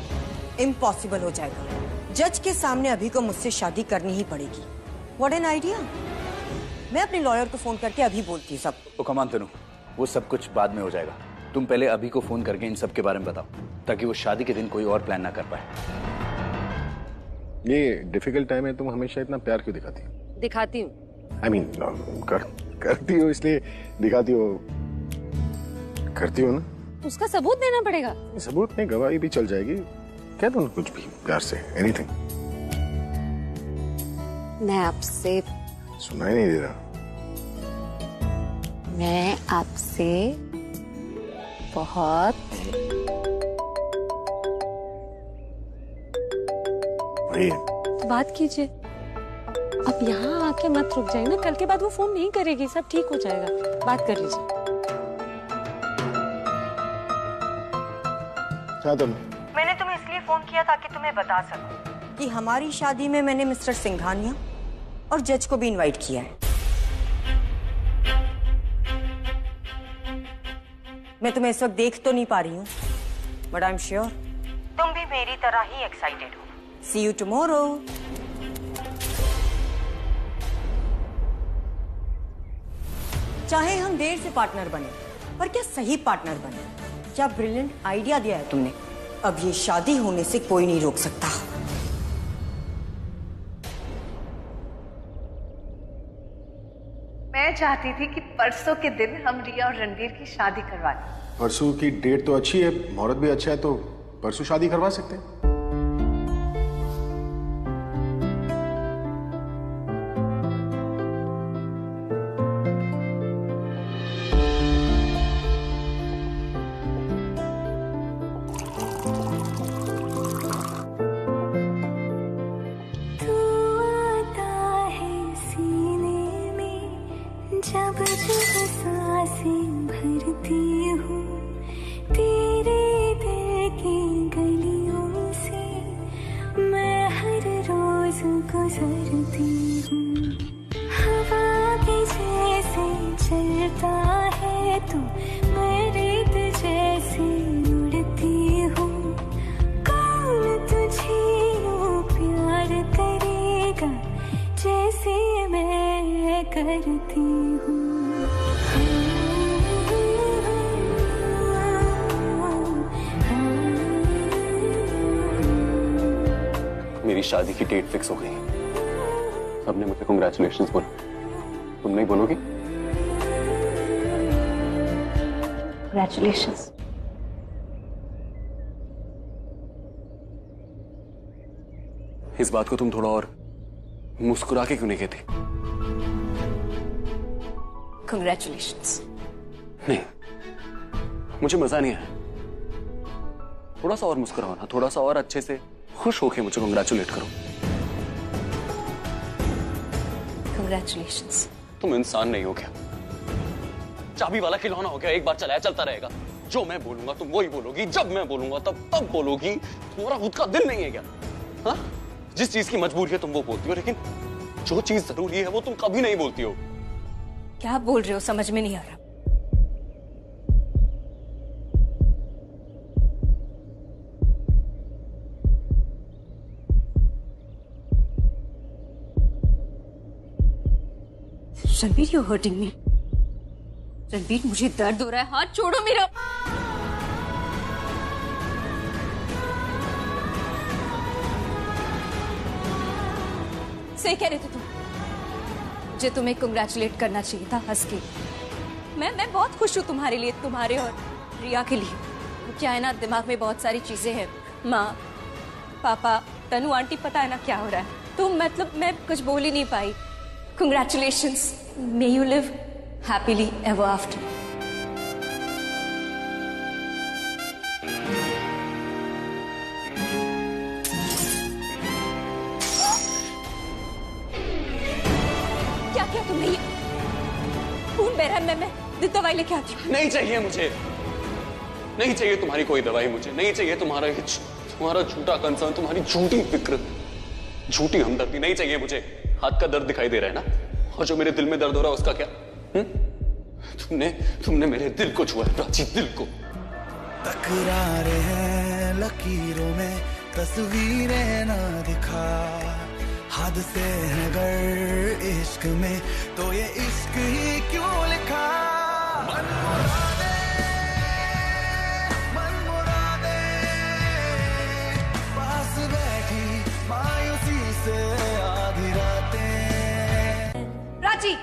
S3: इम्पॉसिबल हो जाएगा। जज के सामने अभी को मुझसे शादी करनी ही पड़ेगी। What an idea. मैं अपने लॉयर को फोन करके अभी बोलती हूँ सब।
S15: तो कमान तनु, वो सब कुछ बाद में हो जाएगा। तुम पहले अभी को फोन करके इन सब के बारे में बताओ, ताकि वो शादी के दिन कोई और प्लान ना कर पाए।
S4: ये डिफिकल्ट टाइम है, तुम हमेशा इतना प्यार क्यों दिखाती हो?
S5: दिखाती हूँ।
S4: I mean, करती हो इसलिए दिखाती हो, करती हो ना।
S5: उसका सबूत देना पड़ेगा।
S4: सबूत नहीं, गवाही भी चल जाएगी। कह दो ना कुछ भी प्यार से, एनीथिंग।
S5: मैं आपसे
S4: सुनाई नहीं दे रहा।
S5: मैं आपसे बहुत बात कीजिए। अब यहाँ आके मत रुक जाए ना, कल के बाद वो फोन नहीं करेगी, सब ठीक हो जाएगा। बात कर लीजिए।
S4: क्या तुम?
S3: मैंने तुम्हें इसलिए फोन किया ताकि तुम्हें बता सकूं कि हमारी शादी में मैंने मिस्टर सिंघानिया और जज को भी इनवाइट किया है। मैं तुम्हें इस वक्त देख तो नहीं पा रही हूँ, बट आई एम श्योर तुम भी मेरी तरह ही एक्साइटेड हो। सी यू टुमारो। चाहे हम देर से पार्टनर बने, पर क्या सही पार्टनर बने। क्या ब्रिलियंट आइडिया दिया है तुमने। अब ये शादी होने से कोई नहीं रोक सकता।
S17: मैं चाहती थी कि परसों के दिन हम रिया और रणवीर की शादी करवा लें,
S4: परसों की डेट तो अच्छी है, मुहूर्त भी अच्छा है, तो परसों शादी करवा सकते हैं।
S12: जब जब सांसें भरती हूँ तेरे दिल की गलियों से मैं हर रोज गुजरती हूँ। हवा के जैसे चलता है तू, मैं रेत जैसे उड़ती हूँ। कौन तुझे यूँ प्यार करेगा जैसे मैं करती हूँ।
S2: मेरी शादी की डेट फिक्स हो गई है। सबने मुझे कांग्रेचुलेशंस बोला, तुम नहीं बोलोगी?
S8: Congratulations.
S2: इस बात को तुम थोड़ा और मुस्कुरा के क्यों नहीं कहती?
S5: Congratulations.
S2: नहीं, मुझे मजा नहीं आया। थोड़ा सा और मुस्कुराओ ना, थोड़ा सा और अच्छे से खुश होके मुझे कांग्रेचुलेट करो।
S5: Congratulations.
S2: तुम इंसान नहीं हो क्या? चाबी वाला खिलौना हो क्या? एक बार चलाया चलता रहेगा। जो मैं बोलूंगा तुम वही बोलोगी, जब मैं बोलूंगा तब बोलोगी। तुम्हारा खुद का दिल नहीं है क्या? हाँ? जिस चीज की मजबूरी है तुम वो बोलती हो, लेकिन जो चीज जरूरी है वो तुम कभी नहीं बोलती हो।
S5: क्या बोल रहे हो समझ में नहीं आ रहा। Ranbir, you hurting me. Ranbir, मुझे दर्द हो रहा है, हाथ छोड़ो मेरा। सही कह रहे थे तुम, मुझे तुम्हें कांग्रेचुलेट करना चाहिए था हंस के। मैं बहुत खुश हूँ तुम्हारे लिए, तुम्हारे और रिया के लिए। क्या है ना, दिमाग में बहुत सारी चीजें हैं। माँ, पापा, तनु आंटी, पता है ना क्या हो रहा है। तो मतलब मैं कुछ बोल ही नहीं पाई। Congratulations. May you live happily ever after. क्या किया तुमने ये? खून बह रहा है, मैं दवाई लेके आती हूँ।
S2: नहीं चाहिए मुझे, नहीं चाहिए तुम्हारी कोई दवाई, मुझे नहीं चाहिए तुम्हारा झूठा कंसर्न, तुम्हारी झूठी फिक्र, झूठी हमदर्दी नहीं चाहिए मुझे। हाथ का दर्द दिखाई दे रहा है ना, और जो मेरे दिल में दर्द हो रहा है उसका क्या? तुमने मेरे दिल को छुआ है प्राची, दिल को।
S6: तकरार है लकीरों में, तस्वीरें ना दिखा। हद से है अगर इश्क में, तो ये इश्क ही क्यों लिखा। मन मुरादे पास बैठी मायूसी से आधी रातें।
S5: प्राची,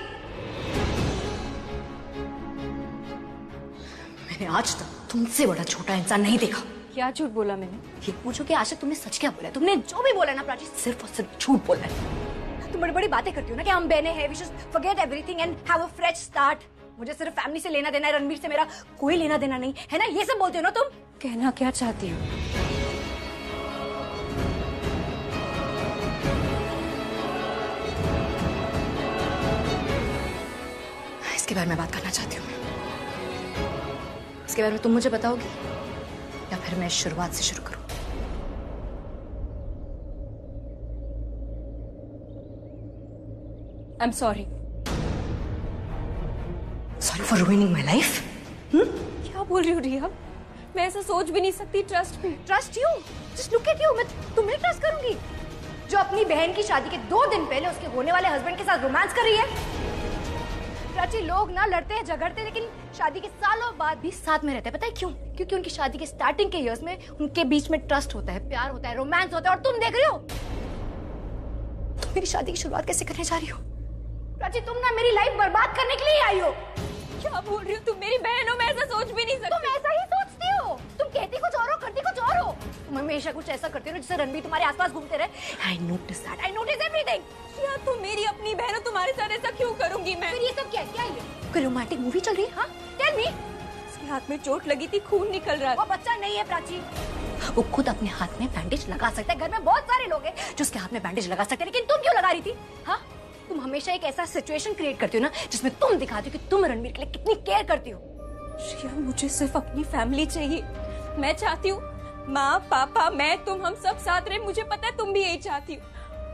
S17: मैंने आज तक तुमसे बड़ा छोटा इंसान नहीं देखा।
S5: क्या झूठ बोला मैंने?
S17: ये पूछो कि आज तक तुमने सच क्या बोला है? तुमने जो भी बोला ना प्राची, सिर्फ और सिर्फ झूठ बोला है।
S5: तुम बड़ी बड़ी बातें करती हो ना कि हम बहनें हैं, we should forget everything and have a fresh start. मुझे सिर्फ फैमिली से लेना देना है, रणबीर से मेरा कोई लेना देना नहीं है ना, ये सब बोलते हो ना तुम। कहना क्या चाहती हो?
S17: इसके बारे में बात करना चाहती हूँ। इसके बारे में तुम मुझे बताओगी या फिर मैं शुरुआत से शुरू करूं?
S5: I am sorry.
S17: Sorry for ruining my life.
S5: क्या बोल रही हो रिया? मैं ऐसा सोच भी नहीं सकती। Trust me.
S17: Trust you? Just look at you. मैं तुम्हें ट्रस्ट करूंगी
S5: जो अपनी बहन की शादी के 2 दिन पहले उसके होने वाले हस्बैंड के साथ रोमांस कर रही है। प्राची, लोग ना लड़ते हैं, झगड़ते हैं, लेकिन शादी के सालों बाद भी साथ में रहते हैं। पता है क्यों? क्योंकि उनकी शादी के स्टार्टिंग के इयर्स में उनके बीच में ट्रस्ट होता है, प्यार होता है, रोमांस होता है। और तुम देख रही हो, तुम मेरी शादी की शुरुआत कैसे करने जा रही हो? प्राची, तुम ना मेरी लाइफ बर्बाद करने के लिए आई हो। क्या बोल रही हो तुम? मेरी बहन हो, मैं ऐसा सोच भी नहीं सकती।
S17: तुम ऐसा ही सोचती हो, तुम कहती कुछ और हो, करती कुछ और हो। तुम हमेशा कुछ ऐसा करती हो ना जिससे रणबीर तुम्हारे आसपास घूमते रहे। I notice that, I notice everything.
S5: क्या तुम मेरी अपनी बहन हो, तुम्हारे साथ ऐसा क्यों करूंगी मैं?
S17: फिर ये सब क्या है? क्या ये कोई रोमांटिक मूवी चल रही है? हाँ, टेल मी।
S5: उसके हाथ में चोट लगी थी, खून निकल रहा
S17: वो बच्चा नहीं है प्राची, वो खुद अपने हाथ में बैंडेज लगा सकता है। घर में बहुत सारे लोग हैं जो उसके हाथ में बैंडेज लगा सकते हैं, लेकिन तुम क्यों लगा रही थी? हाँ, तुम हमेशा एक ऐसा सिचुएशन क्रिएट करती हो ना जिसमें तुम दिखाती हो कि तुम रणबीर के लिए कितनी केयर करती हो।
S5: श्रिया, मुझे सिर्फ अपनी फैमिली चाहिए। मैं चाहती हूँ माँ, पापा, मैं, तुम, हम सब साथ रहे। मुझे पता है तुम भी यही चाहती हो।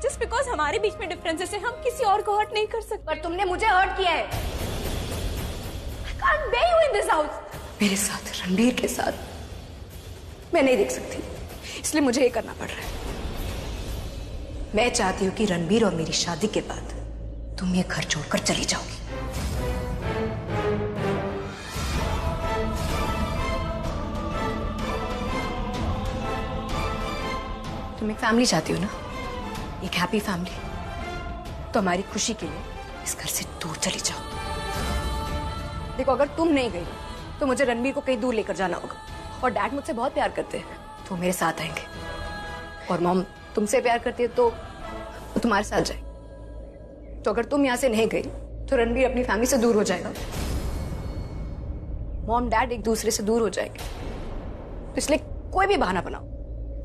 S5: जस्ट बिकॉज हमारे बीच में डिफरेंसेस है, हम किसी और को हर्ट नहीं कर सकते।
S17: पर तुमने मुझे हर्ट किया है। I can't bear you in this house. मेरे साथ, रणबीर के साथ मैं नहीं देख सकती, इसलिए मुझे ये करना पड़ रहा है। मैं चाहती हूँ कि रणबीर और मेरी शादी के बाद तुम ये घर छोड़कर चली जाओगी। तुम एक फैमिली चाहती हो ना, एक हैप्पी फैमिली, तो हमारी खुशी के लिए इस घर से दूर चली जाओ। देखो, अगर तुम नहीं गई तो मुझे रणबीर को कहीं दूर लेकर जाना होगा, और डैड मुझसे बहुत प्यार करते हैं तो मेरे साथ आएंगे, और मॉम तुमसे प्यार करती है तो वो तुम्हारे साथ जाए। तो अगर तुम यहाँ से नहीं गई तो रणबीर अपनी फैमिली से दूर हो जाएगा, मॉम डैड एक दूसरे से दूर हो जाएंगे। तो इसलिए कोई भी बहाना बनाओ,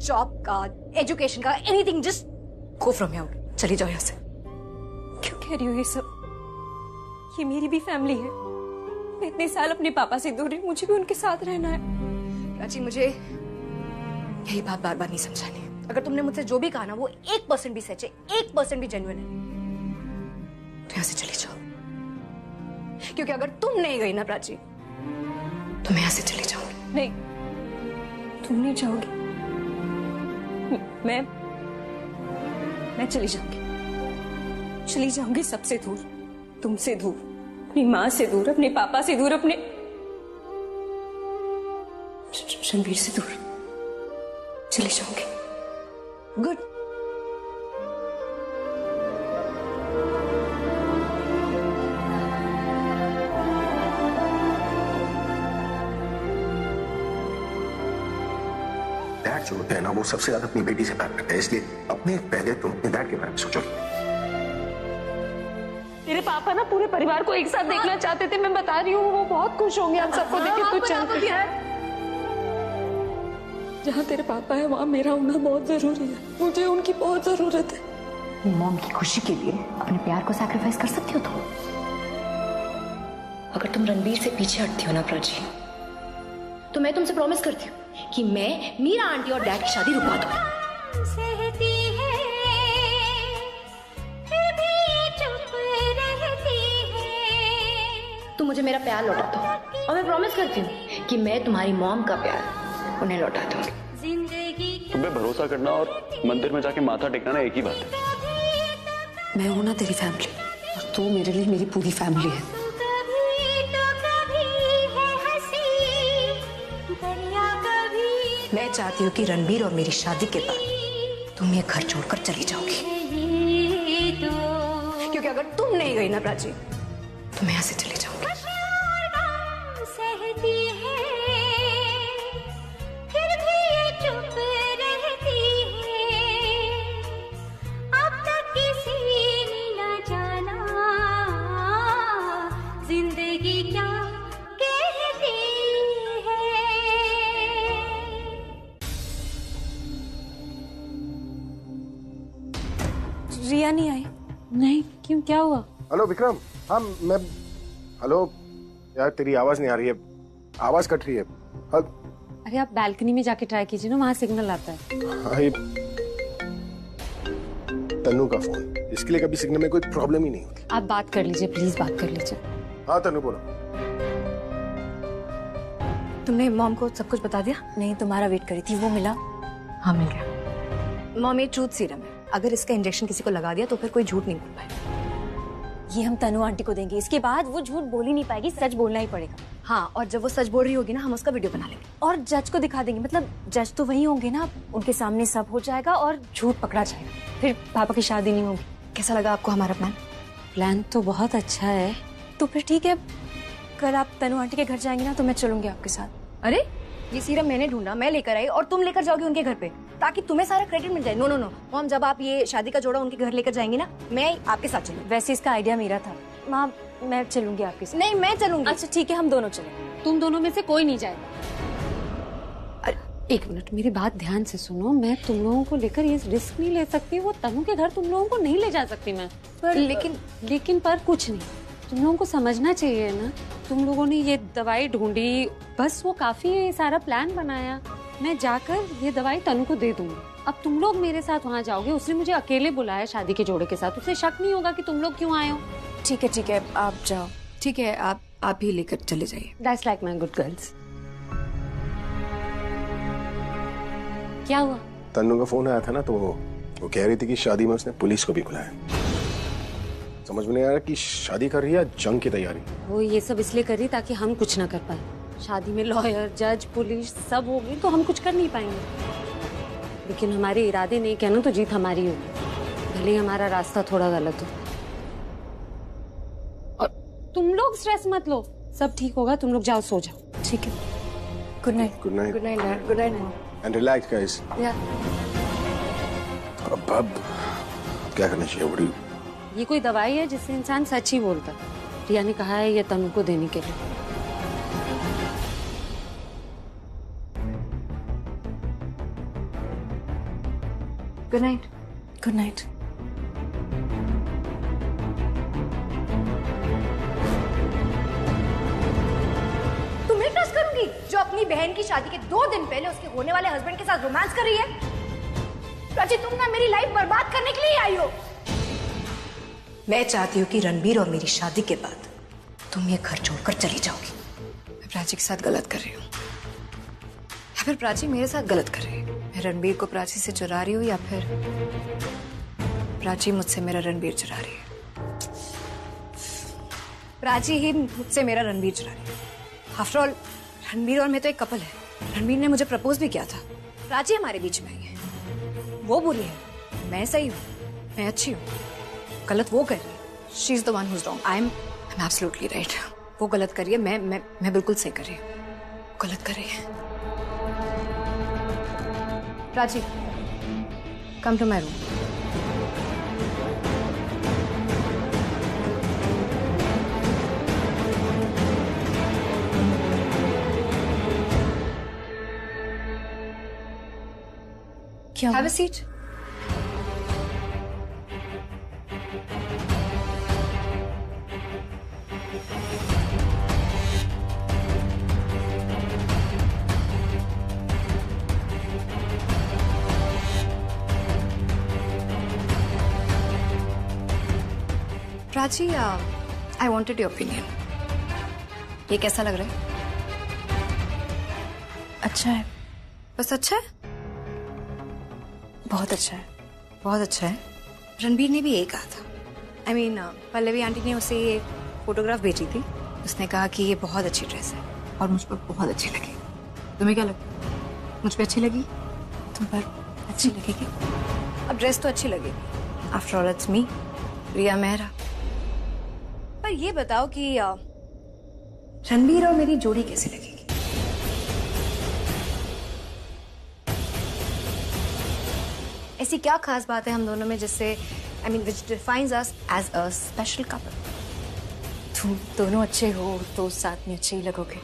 S17: जॉब का, एजुकेशन का, anything, just go from here, चली जाओ यहाँ से।
S5: क्यों कह रही हो ये सब? ये मेरी भी फैमिली है। मैं इतने साल अपने पापा से दूर रही, मुझे भी उनके साथ रहना है।
S17: प्राची, मुझे यही बात बार बार नहीं समझानी। अगर तुमने मुझसे जो भी कहा ना वो 1% भी सच है, 1% भी जेन्युइन है, तो यहाँ से चली जाओ। क्योंकि अगर तुम नहीं गई ना प्राची, तो मैं यहाँ से चली जाऊंगी।
S5: नहीं, तुम नहीं जाओगी। मैं चली जाऊंगी सबसे दूर, तुमसे दूर, अपनी माँ से दूर, अपने पापा से दूर, अपने रणबीर से दूर चली जाऊंगी। गुड।
S4: डैड जो होते हैं ना, वो सबसे ज्यादा अपनी बेटी से प्यार करते हैं, इसलिए अपने पहले तुम अपने डैड के बारे में सोचो।
S13: तेरे पापा ना पूरे परिवार को एक साथ देखना चाहते थे, मैं बता रही हूँ, वो बहुत खुश होंगे हम सबको देख के। तू चल। जहाँ तेरे पापा है वहाँ मेरा होना बहुत जरूरी है, मुझे उनकी बहुत जरूरत है।
S17: मॉम की खुशी के लिए अपने प्यार को सैक्रिफाइस कर सकती हो तुम। अगर तुम रणबीर से पीछे हटती हो ना प्राची, तो मैं तुमसे प्रॉमिस करती हूँ कि मैं मीरा आंटी और डैड की शादी रुकवा दूंगी।
S12: सहती है फिर भी चुप रहती है।
S17: तुम मुझे मेरा प्यार लौटा दो, और मैं प्रॉमिस करती हूँ कि मैं तुम्हारी मॉम का प्यार उन्हें लौटा दूंगी।
S2: तुम पे भरोसा करना और मंदिर में जाके माथा टेकना ना एक ही बात है।
S17: मैं हूं ना तेरी फैमिली, और तू मेरे लिए मेरी पूरी फैमिली है। मैं चाहती हूँ कि रणबीर और मेरी शादी के बाद तुम ये घर छोड़कर चली जाओगी, क्योंकि अगर तुम नहीं गई ना प्राची, तो मैं यहाँ से चली जाऊंगी।
S12: सहती है फिर भी चुप रहती है। अब तक किसी ने न जाना जिंदगी क्या कहती है।
S5: रिया नहीं आई?
S8: नहीं, क्यों, क्या हुआ?
S4: हेलो विक्रम। हाँ मैं, हेलो यार, तेरी आवाज नहीं आ रही है, आवाज कट रही है।
S8: अरे आप बालकनी में जाके ट्राई कीजिए ना, वहाँ सिग्नल आता है।
S4: हाँ, ये तन्नू का फोन, इसके लिए कभी सिग्नल में कोई प्रॉब्लम ही नहीं होती।
S8: आप बात कर लीजिए, प्लीज बात कर लीजिए।
S4: हाँ तन्नू बोलो।
S17: तुमने मॉम को सब कुछ बता दिया?
S5: नहीं, तुम्हारा वेट करी थी, वो मिला?
S17: हाँ मिल गया। मॉम, ये ट्रूथ सीरम है, अगर इसका इंजेक्शन किसी को लगा दिया तो फिर कोई झूठ नहीं बोल पाएगा।
S5: ये हम तनु आंटी को देंगे, इसके बाद वो झूठ बोल ही नहीं पाएगी, सच बोलना ही पड़ेगा।
S17: हाँ, और जब वो सच बोल रही होगी ना, हम उसका वीडियो बना लेंगे
S5: और जज को दिखा देंगे। मतलब जज तो वही होंगे ना, उनके सामने सब हो जाएगा और झूठ पकड़ा जाएगा, फिर पापा की शादी नहीं होगी।
S17: कैसा लगा आपको हमारा प्लान?
S8: प्लान तो बहुत अच्छा है।
S5: तो फिर ठीक है, कल आप तनु आंटी के घर जाएंगे ना तो मैं चलूंगी आपके साथ।
S17: अरे ये सीरम मैंने ढूंढा, मैं लेकर आई और तुम लेकर जाओगी उनके घर पे ताकि तुम्हें सारा क्रेडिट मिल जाए। नो नो नो मॉम, जब आप ये शादी का जोड़ा उनके घर लेकर जाएंगी ना मैं आपके साथ चलूंगी।
S5: वैसे इसका आइडिया मेरा था माँ, मैं चलूंगी आपके साथ।
S17: नहीं मैं चलूंगी।
S5: अच्छा ठीक है, हम दोनों चलेंगे। तुम दोनों में से कोई नहीं जाएगा। एक मिनट, मेरी बात ध्यान से सुनो। मैं तुम लोगों को लेकर ये रिस्क नहीं ले सकती। वो तनु के घर तुम लोगों को नहीं ले जा सकती मैं। पर लेकिन पर कुछ नहीं, तुम लोगों को समझना चाहिए ना। तुम लोगों ने ये दवाई ढूंढी, बस वो काफी है। सारा प्लान बनाया, मैं जाकर ये दवाई तनु को दे दूंगी। अब तुम लोग मेरे साथ वहाँ जाओगे। उसने मुझे अकेले बुलाया शादी के जोड़े के साथ, उसे शक नहीं होगा कि तुम लोग क्यों आए हो।
S17: ठीक है आप जाओ। ठीक है आप ही लेकर चले जाइए।
S5: That's like my good girls. क्या हुआ?
S4: तन्नू का फोन आया था ना, तो वो कह रही थी कि शादी में उसने पुलिस को भी बुलाया। समझ में नहीं आ रहा कि शादी कर रही है जंग की तैयारी।
S5: वो ये सब इसलिए कर रही ताकि हम कुछ ना कर पाए। शादी में लॉयर, जज, पुलिस सब होगी तो हम कुछ कर नहीं पाएंगे। लेकिन हमारे इरादे नहीं कहना तो जीत हमारी होगी, भले ही हमारा रास्ता थोड़ा गलत हो। और तुम लोग स्ट्रेस मत लो, सब ठीक होगा। तुम लोग जाओ, सो जाओ। ठीक है, good night.
S4: Good night.
S17: Good night. Good night
S4: and relax guys. अब क्या करना चाहिए? बड़ी
S5: ये कोई दवाई है जिससे इंसान सच ही बोलता। रिया ने कहा है ये तनु को देने के लिए।
S17: Good night.
S5: Good night.
S17: तुम्हें ट्रस्ट करूंगी जो अपनी बहन की शादी के 2 दिन पहले उसके होने वाले हस्बैंड के साथ रोमांस कर रही है? प्राची, तुम ना मेरी लाइफ बर्बाद करने के लिए आई हो। मैं चाहती हूँ कि रणबीर और मेरी शादी के बाद तुम ये घर छोड़कर चली जाओगी। मैं प्राची के साथ गलत कर रही हूँ या फिर प्राची मेरे साथ गलत कर रही है? मैं रणबीर को प्राची से चुरा रही हूँ या फिर प्राची मुझसे मेरा रणबीर चुरा रही है? प्राची ही मुझसे मेरा रणबीर चुरा रही है। आफ्टर ऑल रणबीर और मैं तो एक कपल है। रणबीर ने मुझे प्रपोज भी किया था। प्राची हमारे बीच में आई है। वो बुरी है, मैं सही हूँ, मैं अच्छी हूँ। गलत वो कर रही है। She is the one who is wrong. I am absolutely right. वो गलत कर रही है, मैं बिल्कुल सही कर रही हूँ। गलत कर रही है। Prachi, come to my room.
S5: क्या?
S17: Have a seat. Prachi, I wanted your opinion. ये कैसा लग रहा है? अच्छा है। बस अच्छा है? बहुत अच्छा है, बहुत अच्छा है। रणबीर ने भी यही कहा था। I mean, पल्लवी आंटी ने उसे ये फोटोग्राफ भेजी थी। उसने कहा कि ये बहुत अच्छी ड्रेस है और मुझ पर बहुत अच्छी लगी। तुम्हें क्या लगा? मुझ पर अच्छी लगी? तुम पर अच्छी लगेगी? अब ड्रेस तो अच्छी लगेगी। आफ्टर ऑल इट्स मी, रिया मेहरा। पर ये बताओ कि रणबीर और मेरी जोड़ी कैसी लगेगी? ऐसी क्या खास बात है हम दोनों में जिससे which defines us as a special couple?
S5: तुम दोनों अच्छे हो तो साथ में अच्छे ही लगोगे।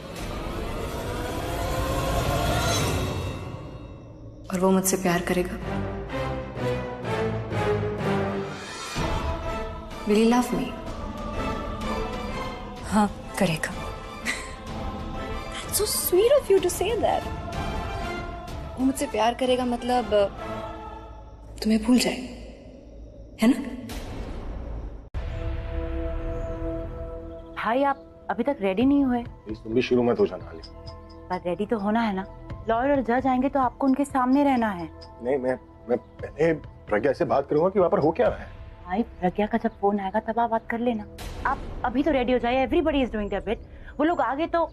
S17: और वो मुझसे प्यार करेगा? Will he love me?
S5: हाँ, करेगा।
S17: That's so sweet of you to say that. वो मुझसे प्यार करेगा मतलब तुम्हें भूल जाए, है ना?
S8: भाई, आप अभी तक रेडी नहीं हुए?
S4: तुम भी शुरू मत हो जाना।
S8: पर रेडी तो होना है ना। लॉयर और जज आएंगे तो आपको उनके सामने रहना है।
S4: नहीं, मैं पहले प्रज्ञा से बात करूंगा कि वहाँ पर हो क्या रहा है।
S8: भाई, प्रज्ञा का जब फोन आएगा तब आप बात कर लेना। आप अभी तो रेडी हो जाइए। Everybody is doing there bit. वो लोग आगे तो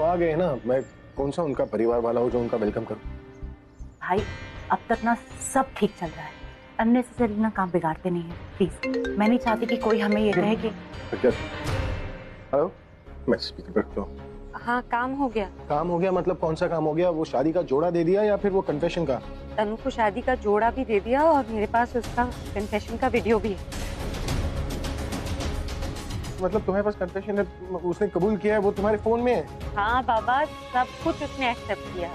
S4: आ गए ना। मैं कौन सा उनका परिवार वाला हूँ जो उनका वेलकम करूँ?
S8: भाई, अब तक ना सब ठीक चल रहा है। अननेसेसरी ना काम बिगाड़ते नहीं है, प्लीज। मैं नहीं चाहती कि कोई हमें ये कहे कि
S4: हेलो, मैं स्पीकर पे रखता हूँ।
S3: हाँ, काम हो गया।
S4: काम हो गया मतलब कौन सा काम हो गया? वो शादी का जोड़ा दे दिया या फिर वो कन्फेशन का?
S3: तनु को शादी का जोड़ा भी दे दिया और मेरे पास उसका कन्फेशन का वीडियो भी है।
S4: मतलब तुम्हारे पास कन्फेशन है, उसने कबूल किया है, वो तुम्हारे फोन में है?
S3: हाँ बाबा, सब कुछ उसने एक्सेप्ट किया।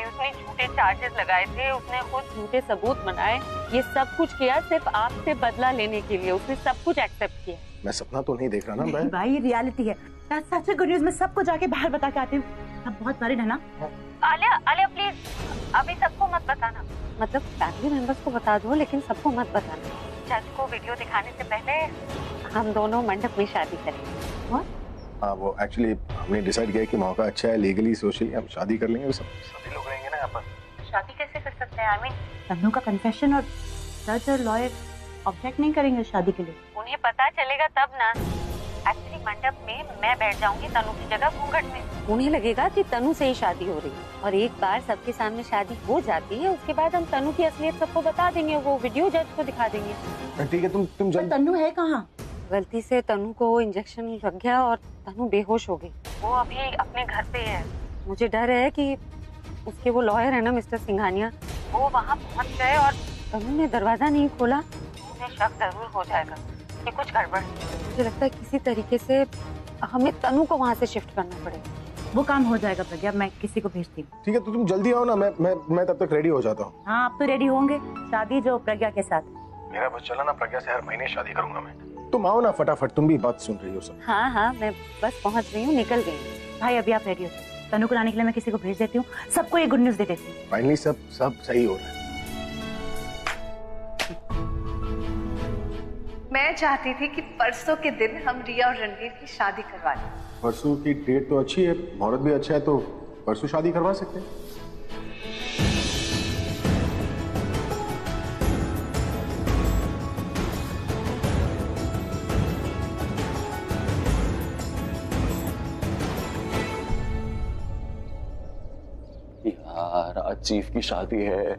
S3: उसने झूठे चार्जेस लगाए थे, उसने खुद झूठे सबूत बनाए, ये सब कुछ किया सिर्फ आपसे बदला लेने के लिए। उसने सब कुछ एक्सेप्ट किया।
S4: मैं सपना तो नहीं देख रहा ना
S8: भाई, ये रियलिटी है। सच में गुड न्यूज़, मैं सबको जाके बाहर बता के आती हूँ। सब बहुत वरिड है ना?
S3: आलिया प्लीज अभी सबको मत बताना। मतलब फैमिली मेंबर्स को बता दो लेकिन सबको मत बताना। जज को वीडियो दिखाने से पहले हम दोनों मंडप में शादी करेंगे।
S4: हाँ, वो एक्चुअली हमने डिसाइड किया कि मौका अच्छा है, लीगली सोशली हम शादी कर लेंगे। सभी लोग रहेंगे ना यहाँ पर।
S3: शादी कैसे कर सकते हैं? आई मीन
S8: तन्नू का कन्फेशन और जज और लॉयर ऑब्जेक्ट नहीं करेंगे शादी के लिए?
S3: उन्हें पता चलेगा तब ना। एक्चुअली मंडप में मैं बैठ जाऊंगी तनु की जगह घूंघट में। उन्हें लगेगा कि तनु से ही शादी हो रही है और एक बार सबके सामने शादी हो जाती है उसके बाद हम तनु की असलियत सबको बता देंगे। वो वीडियो जज को दिखा देंगे।
S4: ठीक है, तुम जल्दी।
S8: तन्नू है कहाँ?
S3: गलती से तनु को इंजेक्शन लग गया और तनु बेहोश हो गई। वो अभी अपने घर पे है। मुझे डर है कि उसके वो लॉयर है ना मिस्टर सिंघानिया, वो वहाँ पहुँच गए और तनु ने दरवाजा नहीं खोला, उन्हें शक जरूर हो जाएगा कि कुछ गड़बड़। मुझे लगता है किसी तरीके से हमें तनु को वहाँ से शिफ्ट करना पड़ेगा।
S8: वो काम हो जाएगा प्रज्ञा, मैं किसी को भेजती हूँ।
S4: ठीक है, तो तुम जल्दी आओ ना, मैं तब तक रेडी हो जाता हूँ।
S8: हाँ, आप तो रेडी होंगे। शादी जो प्रज्ञा के साथ।
S4: मेरा बस चला ना, प्रज्ञा से हर महीने शादी करूंगा मैं। तुम आओ ना फटाफट, तुम भी बात सुन रही हो सब।
S3: हाँ, मैं बस पहुँच रही हूँ, निकल गई।
S8: भाई अभी आप रेडी हो, तनु को लाने के लिए मैं किसी को भेज देती हूँ। सबको ये गुड न्यूज दे देती हूँ।
S4: फाइनली सब सही हो रहा है।
S1: मैं चाहती थी कि परसों के दिन हम रिया और रणवीर की शादी करवा लें।
S4: परसों की डेट तो अच्छी है, मुहूर्त भी अच्छा है, तो परसों शादी करवा सकते हैं।
S2: यार आज चीफ की शादी है,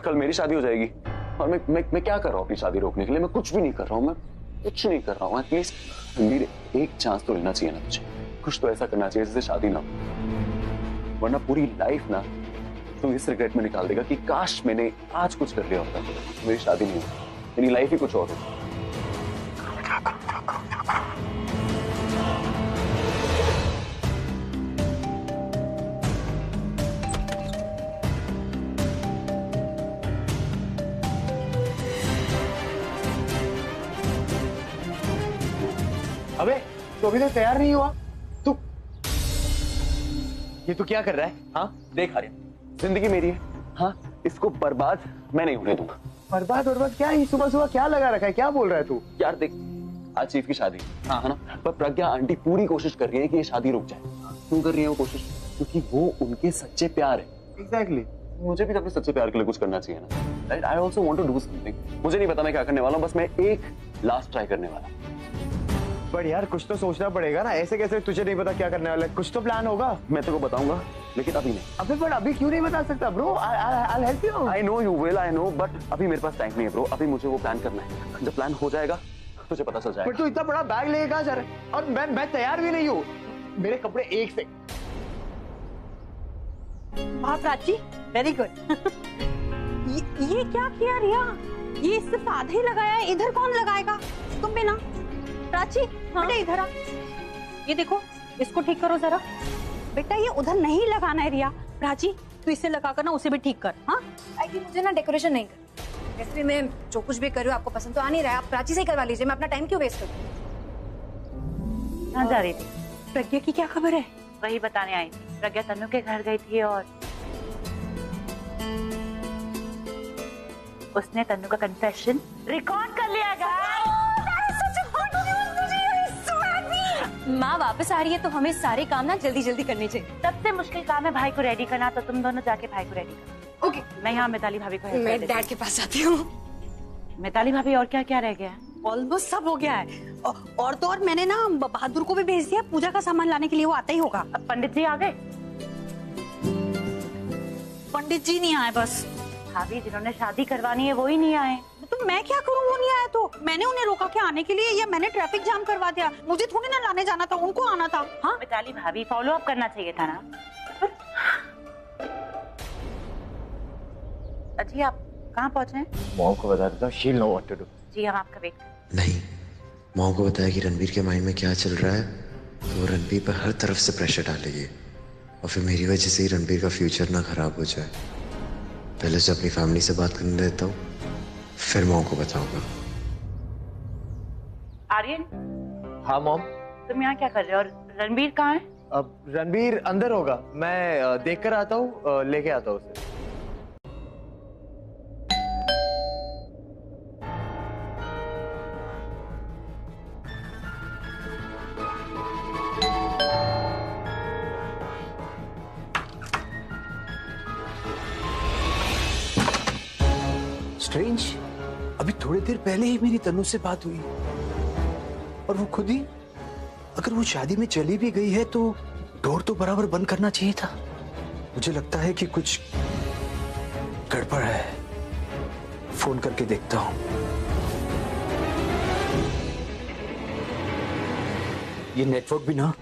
S2: कल मेरी शादी हो जाएगी और मैं क्या कर रहा हूँ अपनी शादी रोकने के लिए? मैं कुछ भी नहीं कर रहा हूँ, मैं कुछ नहीं कर रहा हूँ। एटलीस्ट रणवीर एक चांस तो लेना चाहिए ना तुझे, कुछ तो ऐसा करना चाहिए जिससे शादी ना हो, वरना पूरी लाइफ ना तू इस रिग्रेट में निकाल देगा कि काश मैंने आज कुछ कर लिया होता, मेरी शादी नहीं होती, मेरी लाइफ ही कुछ और होती।
S14: अबे तो अभी तक तैयार नहीं हुआ तू? ये तू क्या कर रहा है? हाँ
S2: देख आर्यन, जिंदगी मेरी है, हाँ इसको बर्बाद मैं नहीं होने दूंगा।
S14: बर्बाद क्या ही सुबह सुबह क्या लगा रखा है? क्या बोल रहा है तू?
S2: यार देख, आज चीफ की शादी हाँ है ना, पर प्रज्ञा आंटी पूरी कोशिश कर रही है कि ये शादी रुक जाए। क्यों कर रही है वो कोशिश? क्योंकि वो उनके सच्चे प्यार है।
S14: एग्जैक्टली।
S2: मुझे भी अपने सच्चे प्यार के लिए कुछ करना चाहिए ना, right? I also want to do something. मुझे नहीं पता मैं क्या करने वाला हूँ, बस मैं एक लास्ट ट्राई करने वाला।
S14: पर यार कुछ तो सोचना पड़ेगा ना, ऐसे कैसे तुझे नहीं पता क्या करने वाला है? कुछ तो प्लान होगा।
S2: मैं तेरे को बताऊंगा लेकिन अभी नहीं।
S14: अबे पर अभी क्यों नहीं बता सकता bro? I'll help you.
S2: I know you will, I know, but अभी मेरे पास टाइम नहीं है ब्रो। अभी मुझे वो प्लान करना है, जब प्लान हो जाएगा तुझे पता चल जाएगा।
S14: पर तू इतना बड़ा बैग लेके कहाँ जा रहा है? और मैं तैयार भी नहीं हूँ। मेरे कपड़े एक से।
S8: वाह प्राची, वेरी गुड।
S5: ये क्या किया रिया? ये सिर्फ आधे ही लगाया है, इधर कौन लगाएगा? तुम भी ना। प्राची बेटा इधर आ, ये देखो इसको ठीक करो जरा। बेटा ये उधर नहीं लगाना है रिया। प्राची तू इसे लगाकर ना उसे भी ठीक कर। हाँ
S17: मुझे ना डेकोरेशन नहीं कर, वैसे भी मैं जो कुछ भी कर रही हूँ आपको पसंद तो आ नहीं रहा है, आप प्राची से ही करवा लीजिए, मैं अपना टाइम क्यों वेस्ट करूँ?
S8: कहाँ जा रही थी?
S5: प्रज्ञा की क्या खबर है?
S8: वही बताने आई थी। प्रज्ञा तन्नू के घर गई थी और उसने तन्नू का कन्फेशन रिकॉर्ड कर लिया।
S5: माँ वापस आ रही है तो हमें सारे काम ना जल्दी जल्दी करने चाहिए।
S8: सबसे मुश्किल काम है भाई को रेडी करना, तो तुम दोनों जाके भाई को रेडी करो।
S17: ओके।
S8: मैं यहाँ मिताली भाभी को
S17: मैं डैड के पास जाती हूँ।
S8: मिताली भाभी और क्या क्या रह गया?
S5: ऑलमोस्ट सब हो गया है। और तो और मैंने ना बहादुर को भी भेज दिया पूजा का सामान लाने के लिए, वो आता ही होगा।
S8: अब पंडित जी आ गए?
S5: पंडित जी नहीं आए बस।
S8: भाभी जिन्होंने शादी करवानी है वो ही नहीं आए।
S18: तो मैं क्या करूं, वो नहीं आया तो मैंने उन्हें रोका के आने के लिए या मैंने ट्रैफिक जाम करवा दिया? मुझे थोड़ी ना लाने जाना था, उनको आना था। हाँ
S8: मिताली भाभी, फॉलो अप करना चाहिए था ना। अजी आप कहाँ पहुँचे हैं?
S14: मॉम को बता देता हूँ, she know what to do.
S8: जी हम आपका वेट कर।
S19: नहीं, मॉम को बताया कि रणबीर के माइंड में क्या चल रहा है, तो वो रणबीर पर हर तरफ से प्रेशर डालेगी और फिर मेरी वजह से ही रणबीर का फ्यूचर ना खराब हो जाए। पहले से अपनी फैमिली से बात करने देता हूँ, फिर मॉम को बताऊंगा।
S8: आर्यन।
S14: हाँ मॉम।
S8: तुम यहाँ क्या कर रहे हो और रणबीर कहाँ है?
S14: अब रणबीर अंदर होगा, मैं देख कर आता हूँ, लेके आता हूँ उसे।
S15: स्ट्रेंज, अभी थोड़ी देर पहले ही मेरी तनु से बात हुई और वो खुद ही, अगर वो शादी में चली भी गई है तो डोर तो बराबर बंद करना चाहिए था। मुझे लगता है कि कुछ गड़बड़ है, फोन करके देखता हूं। ये नेटवर्क भी ना,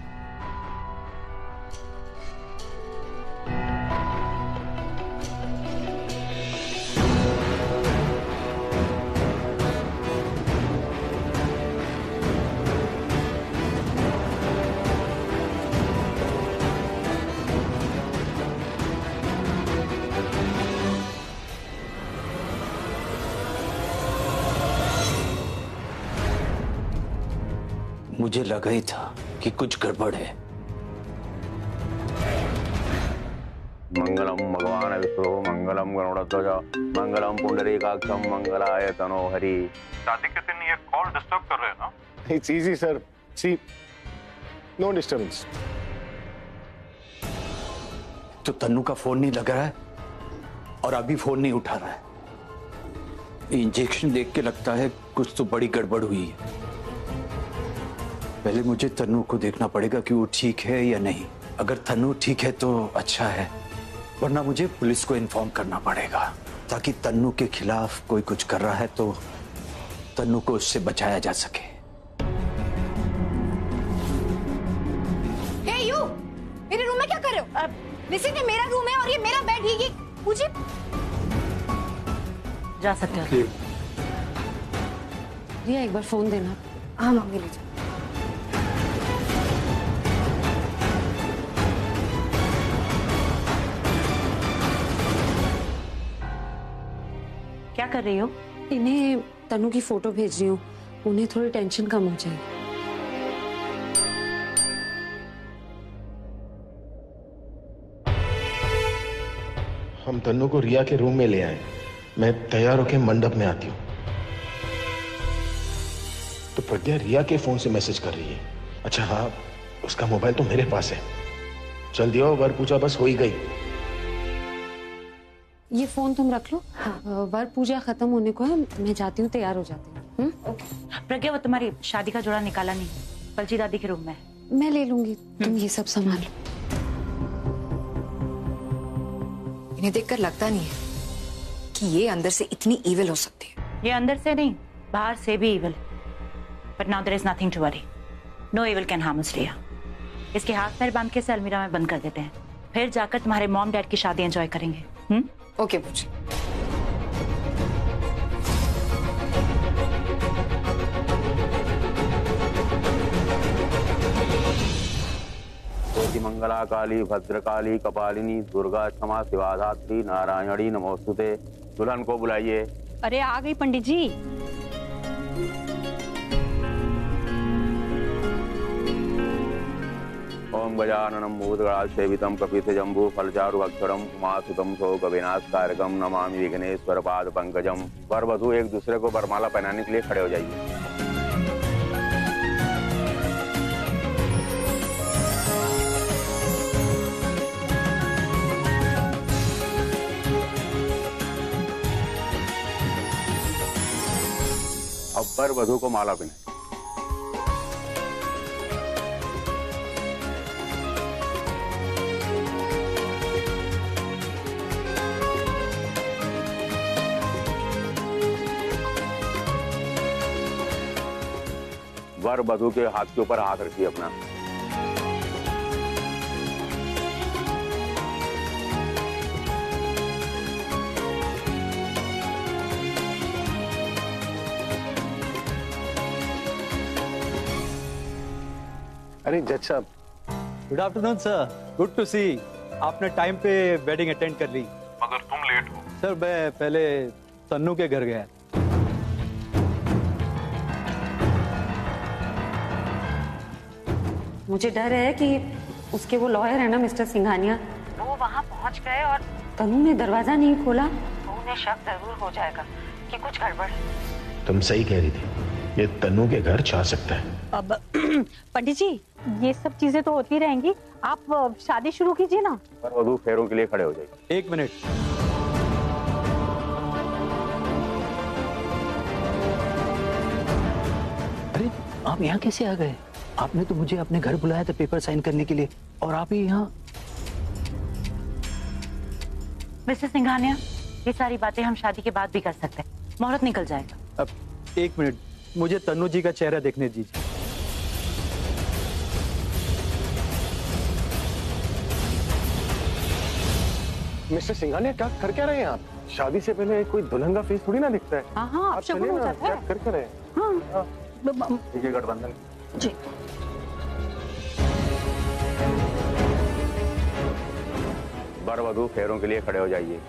S15: मुझे लगा ही था कि कुछ गड़बड़ है।
S20: मंगलम भगवान विष्णु मंगलम गरुड़ध्वज मंगलम पुंडरीकाक्षम मंगलाय तनो हरि।
S21: शादी के दिन ये कॉल डिस्टर्ब कर रहे हैं ना?
S4: It's easy sir, see no disturbance.
S15: तो तन्नू का फोन नहीं लग रहा है और अभी फोन नहीं उठा रहा है। इंजेक्शन देख के लगता है कुछ तो बड़ी गड़बड़ हुई है। पहले मुझे तन्नू को देखना पड़ेगा कि वो ठीक है या नहीं। अगर तन्नू ठीक है तो अच्छा है, वरना मुझे पुलिस को इन्फॉर्म करना पड़ेगा, ताकि तन्नू के खिलाफ कोई कुछ कर रहा है तो तन्नू को उससे बचाया जा सके।
S17: हे यू, मेरे रूम में क्या कर रहे हो? लिसन, ये मेरा रूम है और ये मेरा बेड है। ये मुझे
S8: जा सकते हो।
S5: रिया एक बार फोन देना।
S17: हाँ मम्मी ले जाओ।
S8: क्या कर रही हो?
S5: इन्हें तनु की फोटो भेज रही हूँ, उन्हें थोड़ी टेंशन कम हो जाएगी।
S16: हम तन्नू को रिया के रूम में ले आए। मैं तैयार होकर मंडप में आती हूँ तो प्रज्ञा रिया के फोन से मैसेज कर रही है। अच्छा हाँ, उसका मोबाइल तो मेरे पास है। चल दियो, वर पूजा बस हो ही गई।
S5: ये फोन तुम रख लो। हाँ। वर पूजा खत्म होने को है, मैं जाती हूँ, तैयार हो जाती हूँ।
S8: प्रज्ञा वो तुम्हारी शादी का जोड़ा निकाला नहीं, बलजी दादी के रूम में।
S5: मैं ले लूंगी, तुम ये सब संभाल लो।
S17: इन्हें देखकर लगता नहीं है कि ये अंदर से इतनी इविल हो सकती है।
S8: ये अंदर से नहीं, बाहर से भी evil. But now there is nothing to worry. No evil can harm us Riya. इसके हाथ पैर बांध के इसे अलमीरा में बंद कर देते हैं, फिर जाकर तुम्हारे मॉम डैड की शादी एंजॉय करेंगे।
S17: ओके पूछे।
S20: मंगला काली भद्रकाली कपालिनी दुर्गा क्षमा शिवा धात्री नारायणी नमोस्तुते। दुल्हन को बुलाइए।
S5: अरे आ गई पंडित जी।
S20: ओम गजाननम भूतगणाल सेवितम कपित जम्बू फलचारु अक्षरम उमासुतम शोक विनाशकारकम नमामि विघ्नेश्वर पाद पंकजम। वर वधू एक दूसरे को वरमाला पहनाने के लिए खड़े हो जाइए। अब वर वधू को माला पहनाए। वर वधु के हाथ के ऊपर हाथ रखिए अपना।
S11: अरे जज साहब,
S22: good afternoon sir, good to see आपने टाइम पे वेडिंग अटेंड कर ली।
S21: मगर तुम लेट हो।
S22: सर मैं पहले तन्नू के घर गया।
S18: मुझे डर है कि उसके वो लॉयर है ना मिस्टर सिंघानिया,
S8: वो वहाँ पहुँच गए और
S18: तनु ने दरवाजा नहीं खोला
S8: तो उन्हें शक जरूर हो जाएगा कि कुछ गड़बड़ है।
S16: तुम सही कह रही थी, ये तन्नू के घर जा सकता है।
S18: अब पंडित जी ये सब चीजें तो होती रहेंगी, आप शादी शुरू कीजिए ना।
S20: वर वधु फेरों के लिए खड़े हो जाइए।
S22: एक मिनट,
S15: अरे आप यहाँ कैसे आ गए? आपने तो मुझे अपने घर बुलाया था पेपर साइन करने के लिए, और आप ही यहाँ।
S8: मिस्टर सिंघानिया, ये सारी बातें हम शादी के बाद भी कर सकते हैं, मुहूर्त निकल जाएगा।
S22: अब एक मिनट, मुझे तन्नू जी का चेहरा देखने दीजिए।
S11: मिस्टर सिंघानिया क्या कर क्या रहे हैं आप? शादी से पहले कोई दुल्हन का फेस थोड़ी ना दिखता है।
S18: हाँ हाँ, आप शगुन हो जाता है।
S11: कर क्या रहे हैं?
S18: हाँ
S20: ये गठबंधन
S18: जी।
S20: वर वधु फेरों के लिए खड़े हो जाइए।